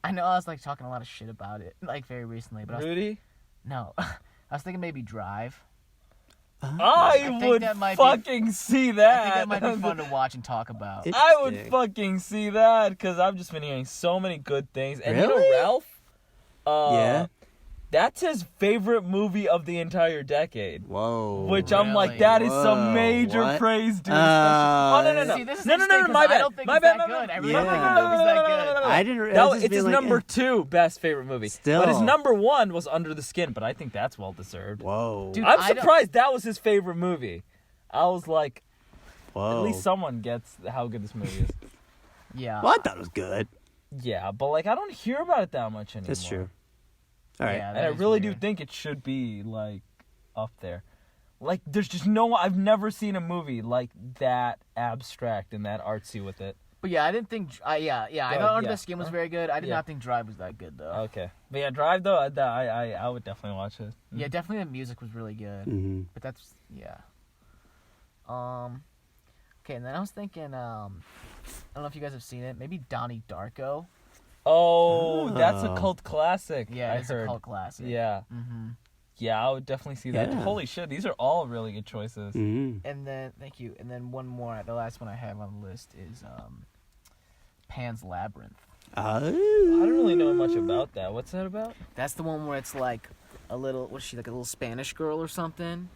I know I was like talking a lot of shit about it like very recently, but Rudy, no, I was thinking maybe Drive. I think would that might be- fucking see that. I think that might be fun to watch and talk about. I would Interesting. fucking see that because I've just been hearing so many good things. And you know Really? Ralph? Yeah. That's his favorite movie of the entire decade. Whoa. Which I'm like, Really? that is Whoa, some major what? praise, dude. Uh, Oh, no. See, this is No, interesting 'cause my I bad. don't think My it's bad, that my good. bad. I really Yeah. don't think the movie's that good. I didn't. No, was just it's his being like, number 2 best favorite movie. Still. But his number 1 was Under the Skin, but I think that's well deserved. Whoa. Dude, I'm I don't- surprised that was his favorite movie. I was like, Whoa. at least someone gets how good this movie is. Yeah. Well, I thought it was good. Yeah, but like I don't hear about it that much anymore. That's true. All right. Yeah, And that I is really do weird. think it should be like up there. Like there's just I've never seen a movie like that abstract and that artsy with it. But yeah, I didn't think. I know Under yeah. the Skin was very good. I did Yeah. not think Drive was that good though. Okay. But yeah, Drive though, I would definitely watch it. Yeah, definitely the music was really good. Mm-hmm. But that's yeah. Okay, and then I was thinking, I don't know if you guys have seen it. Maybe Donnie Darko. Oh, that's a Oh. cult classic. Yeah, I it's heard. a cult classic. Yeah. Mm-hmm. Yeah, I would definitely see that. Yeah. Holy shit, these are all really good choices. Mm-hmm. And then thank you. And then one more. The last one I have on the list is Pan's Labyrinth. I don't really know much about that. What's that about? That's the one where it's like a little. What's she like? A little Spanish girl or something.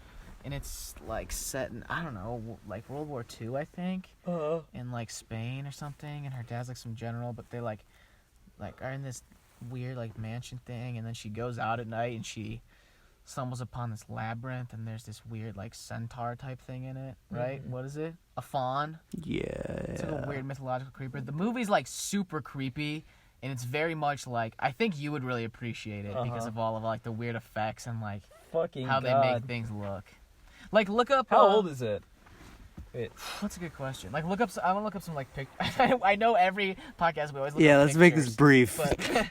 And it's like set in I don't know, like World War II, I think. In like Spain or something, and her dad's like some general, but they like are in this weird like mansion thing, and then she goes out at night and she stumbles upon this labyrinth, and there's this weird like centaur type thing in it, right? What is it? A faun? Yeah. It's like a weird mythological creature. The movie's like super creepy, and it's very much like I think you would really appreciate it because of all of like the weird effects and like Fucking how they God. make things look. Like look up. How old is it? Wait. That's a good question. Like, look up. I want to look up some like pictures. I know every podcast we always look Yeah, up let's make this pictures, brief. But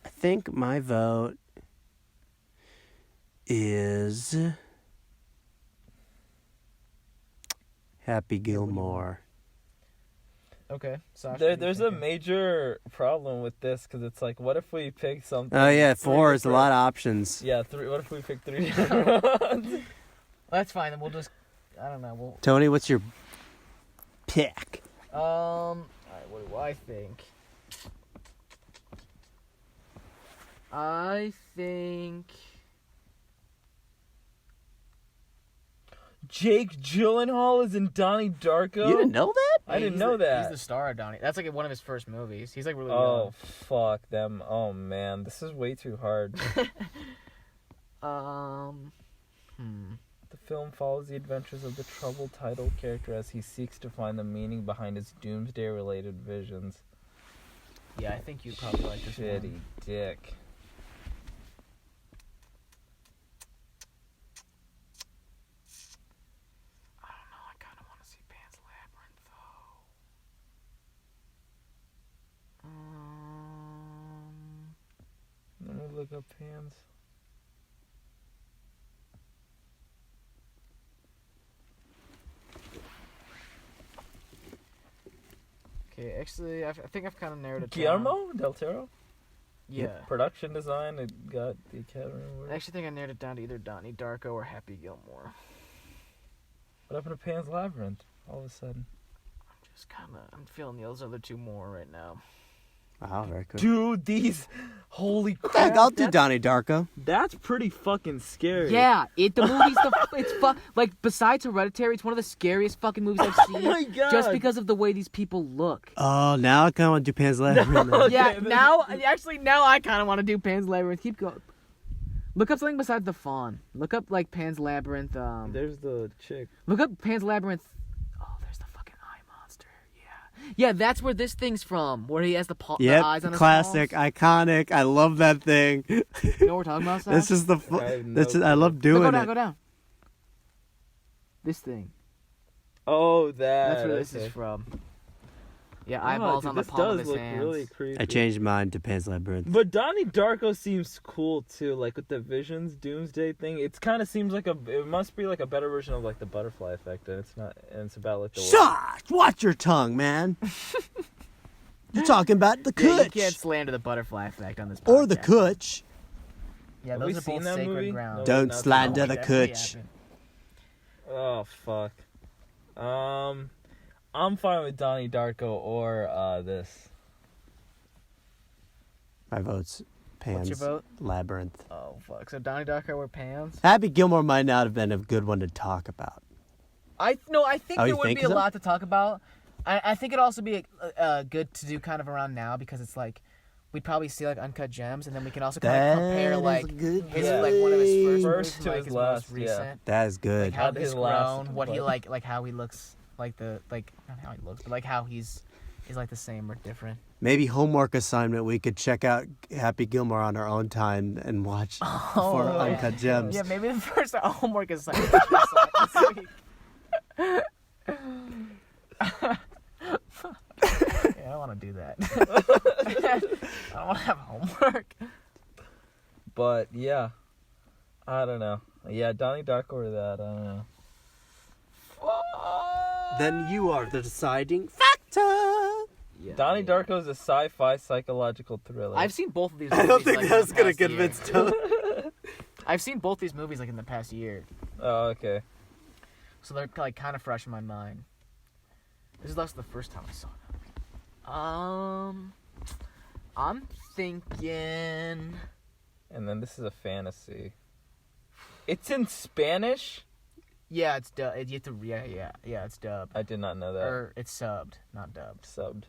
I think my vote is Happy Gilmore. okay, Sasha, There's a major problem with this because it's like, what if we pick something? Oh yeah, 3 4 is a different- lot of options. Yeah, 3. What if we pick 3 different ones? That's fine. Then we'll just. I don't know. We'll. Tony, what's your pick? All right, what do I think? I think. Jake Gyllenhaal is in Donnie Darko. You didn't know that? I didn't he's know the- that. He's the star of Donnie. That's like one of his first movies. He's like really Oh fuck them! Oh man, this is way too hard. young. The film follows the adventures of the troubled title character as he seeks to find the meaning behind his doomsday-related visions. Yeah, I think you'd probably like this Shitty one. dick. look up Pans. Okay, actually, I think I've kind of narrowed it down. Guillermo del Toro? Yeah. Production design, it got the Academy Award. I actually think I narrowed it down to either Donnie Darko or Happy Gilmore. What happened to Pan's Labyrinth all of a sudden? I'm feeling those other two more right now. Wow, very cool. Dude, these... Holy crap. Heck, I'll do Donnie Darko. That's pretty fucking scary. Yeah, the movie's like besides Hereditary, it's one of the scariest fucking movies I've seen. Oh my god. Just because of the way these people look. Oh, now I kind of want to do Pan's Labyrinth. Okay, Yeah, this- now I kind of want to do Pan's Labyrinth. Keep going. Look up something besides the fawn. Look up like Pan's Labyrinth. There's the chick. Look up Pan's Labyrinth. Oh, there's the fucking eye monster. Yeah, that's where this thing's from. Where he has the eyes on his classic, palms. iconic. I love that thing. You know what we're talking about, Sal? This is the. I have no I love doing Go it. down, go down. This thing. Oh, That's where this okay. is from. Yeah, Oh, eyeballs dude, on the this palm does of his look hands. really creepy. I changed mine to Pan's Labyrinth. But Donnie Darko seems cool too, like with the Visions Doomsday thing. It kind of seems like it must be like a better version of like the Butterfly Effect, and it's not, and it's about like the Shush! Watch your tongue, man. You're talking about the Yeah, you Kutch. can't slander the butterfly effect on this podcast. Or the Kutch. Yeah, Have those we are seen both that sacred movie? ground. No. Don't not slander that the Definitely Kutch. haven't. Oh fuck. I'm fine with Donnie Darko or this. My vote's Pan's What's your vote? Labyrinth. Oh, fuck. So Donnie Darko or Pans? Happy Gilmore might not have been a good one to talk about. I think Oh, there you would think be a so? lot to talk about. I think it'd also be good to do kind of around now because it's like we'd probably see like Uncut Gems and then we can also kind of compare like his Yeah. like one of his First first movies to and, like, his his last, most yeah. recent. That is good. Like how Not he's his last, grown, what he but- like how he looks like the like not how he looks, but like how he's like the same or different. Maybe homework assignment, we could check out Happy Gilmore on our own time and watch for yeah. Uncut Gems. Yeah, maybe the first homework is like this week. Yeah, I don't want to do that. I don't want to have homework. But yeah, I don't know. Yeah, Donnie Darko or that. I don't know. Then you are the deciding factor. Yeah, Donnie Darko is a sci-fi psychological thriller. I've seen both of these movies. I don't think like, in that's the gonna past year. convince Tom. I've seen both these movies like in the past year. Oh, okay. So they're like kind of fresh in my mind. This is also the first time I saw them. I'm thinking. And then this is a fantasy. It's in Spanish? Yeah, it's dubbed. You have to. Yeah, it's dubbed. I did not know that. Or it's subbed, not dubbed. Subbed.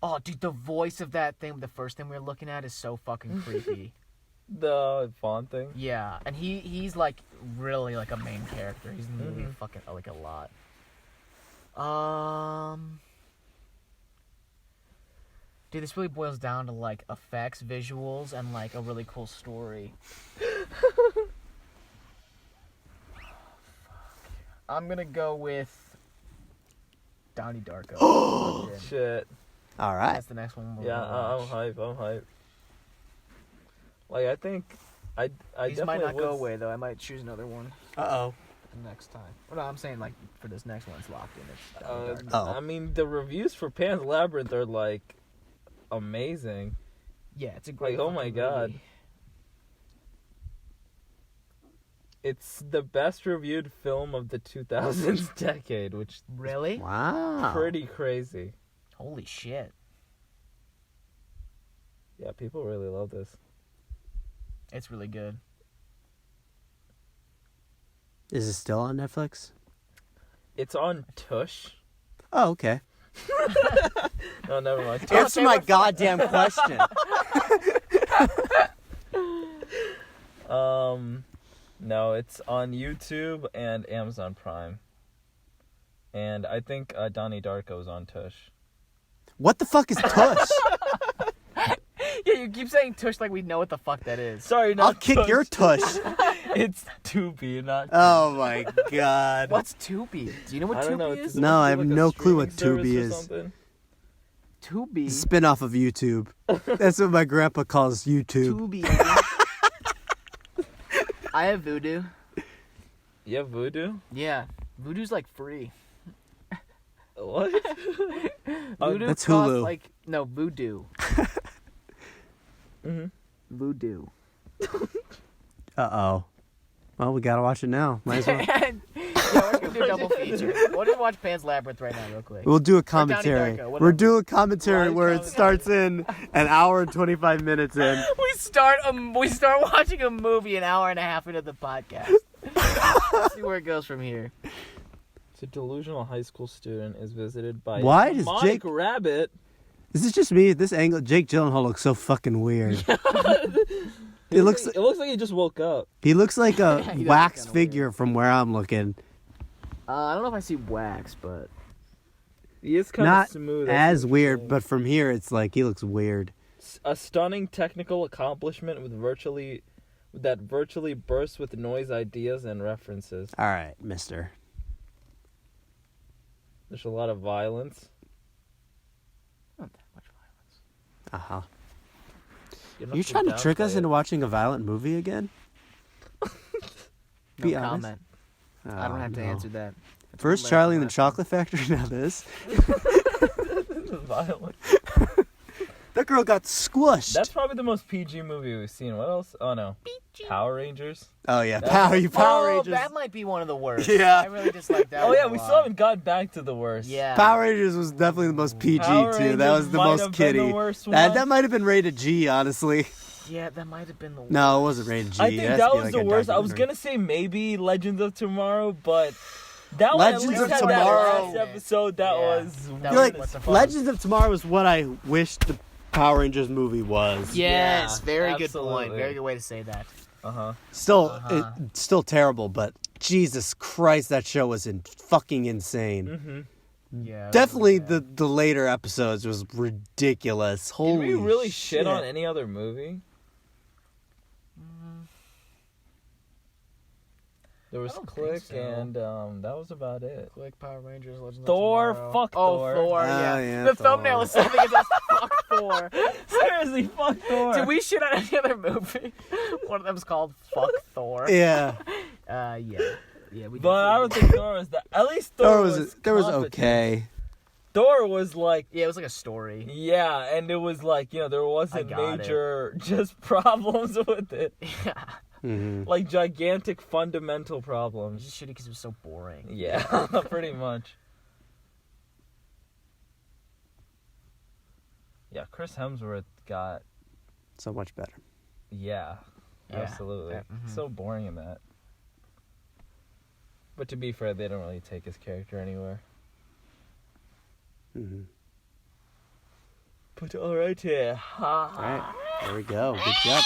Oh, dude, the voice of that thing, the first thing we were looking at, is so fucking creepy. The Vaughn thing? Yeah, and he's like really like a main character. He's in the movie fucking like a lot. Dude, this really boils down to like effects, visuals, and like a really cool story. I'm gonna go with Donnie Darko. Shit. All right. That's the next one. We'll Yeah, I'm watch. hype. I'm hype. Like, I think I These definitely might not go would- away though. I might choose another one Uh-oh. the next time. Well, no, I'm saying like for this next one, it's locked in. It's Donnie Darko. Oh. I mean, the reviews for Pan's Labyrinth are like amazing. Yeah, it's a great. Like, oh my fucking God. movie. It's the best reviewed film of the 2000s decade, which is Really? Wow. pretty crazy. Holy shit! Yeah, people really love this. It's really good. Is it still on Netflix? It's on Tush. Oh, okay. No, never mind. Answer my goddamn question. No, it's on YouTube and Amazon Prime. And I think Donnie Darko's on Tush. What the fuck is Tush? Yeah, you keep saying Tush like we know what the fuck that is. Sorry, not I'll kick Tush. your tush. It's Tubi, not. Oh my god. What's Tubi? Do you know what I don't know. Tubi is? It's No, supposed to I be have like a no clue what streaming Tubi service or is. something. Tubi. Spin-off of YouTube. That's what my grandpa calls YouTube. Tubi. I have Vudu. You have Voodoo? Yeah. Vudu's like free. What? Vudu That's costs Hulu. like no Voodoo. Mhm. Voodoo. Uh-oh. Well, we gotta watch it now. Might as well. Yeah, we're gonna do a double feature. We'll just watch Pan's Labyrinth right now, real quick. We'll do a Donnie commentary. Darko, We're whatever. doing a commentary Live where it commentary. starts in an hour and 25 minutes in. We start watching a movie an hour and a half into the podcast. Let's see where it goes from here. So delusional high school student is visited by Why a does demonic Jake- rabbit. Is this just me? At this angle, Jake Gyllenhaal looks so fucking weird. It looks It looks like he just woke up. He looks like a He does wax look kinda figure from where I'm looking. I don't know if I see wax, but He is kind Not of smooth. as weird, but from here it's like he looks weird. A stunning technical accomplishment that virtually bursts with noise, ideas, and references. All right, mister. There's a lot of violence. not that much violence. Uh-huh. You're not You so trying to down trick by us it. into watching a violent movie again? No Be honest. comment. I don't Oh, have to no. answer that. First Charlie and the Chocolate Factory, now this. Violence. That girl got squished. That's probably the most PG movie we've seen. What else? Oh no, Power Rangers. Oh yeah, That- Power Oh, Rangers. that might be one of the worst. Yeah. I really dislike that. Oh one yeah, a we lot. still haven't got back to the worst. Yeah. Power Rangers was definitely the most PG Power too. Rangers That was the might most have been kiddie. the worst That one. might have been rated G, honestly. Yeah, that might have been the worst. No, it wasn't rated G. I It think has to that be was like the a worst. I was documentary. gonna say maybe Legends of Tomorrow, but that Legends one at of least had Tomorrow. that last episode that Yeah. was. That I was feel like what the fuck. Legends of Tomorrow is what I wish the Power Rangers movie was. Yes, Yeah, very good absolutely. point. Very good way to say that. Still, Uh-huh. still terrible, but Jesus Christ, that show was fucking insane. Mm-hmm. Yeah. Definitely really the later episodes was ridiculous. Did Holy we really shit shit on any other movie? There was I don't think Click, so. and that was about it. Click Power Rangers, Legends Thor, of Tomorrow. fuck oh, Thor. Thor, Oh, yeah. yeah, The Thor. thumbnail is something that just fuck Thor. Seriously, fuck Thor. Did we shit on any other movie? One of them's called Fuck Thor. Yeah, Yeah. Yeah, we But I don't think Thor was that. At least Thor Thor was competent. okay. Thor was like, Yeah, it was like a story. yeah, and it was like, there wasn't got it. major just problems with it. Yeah. hmm Like gigantic fundamental It was problems. just shitty because it was so boring. Yeah, pretty much. Yeah, Chris Hemsworth got, So much better. yeah, Yeah. absolutely. Yeah, mhm. So boring in that. But to be fair, they don't really take his character anywhere. hmm But alright here. All right, there we go. Good job.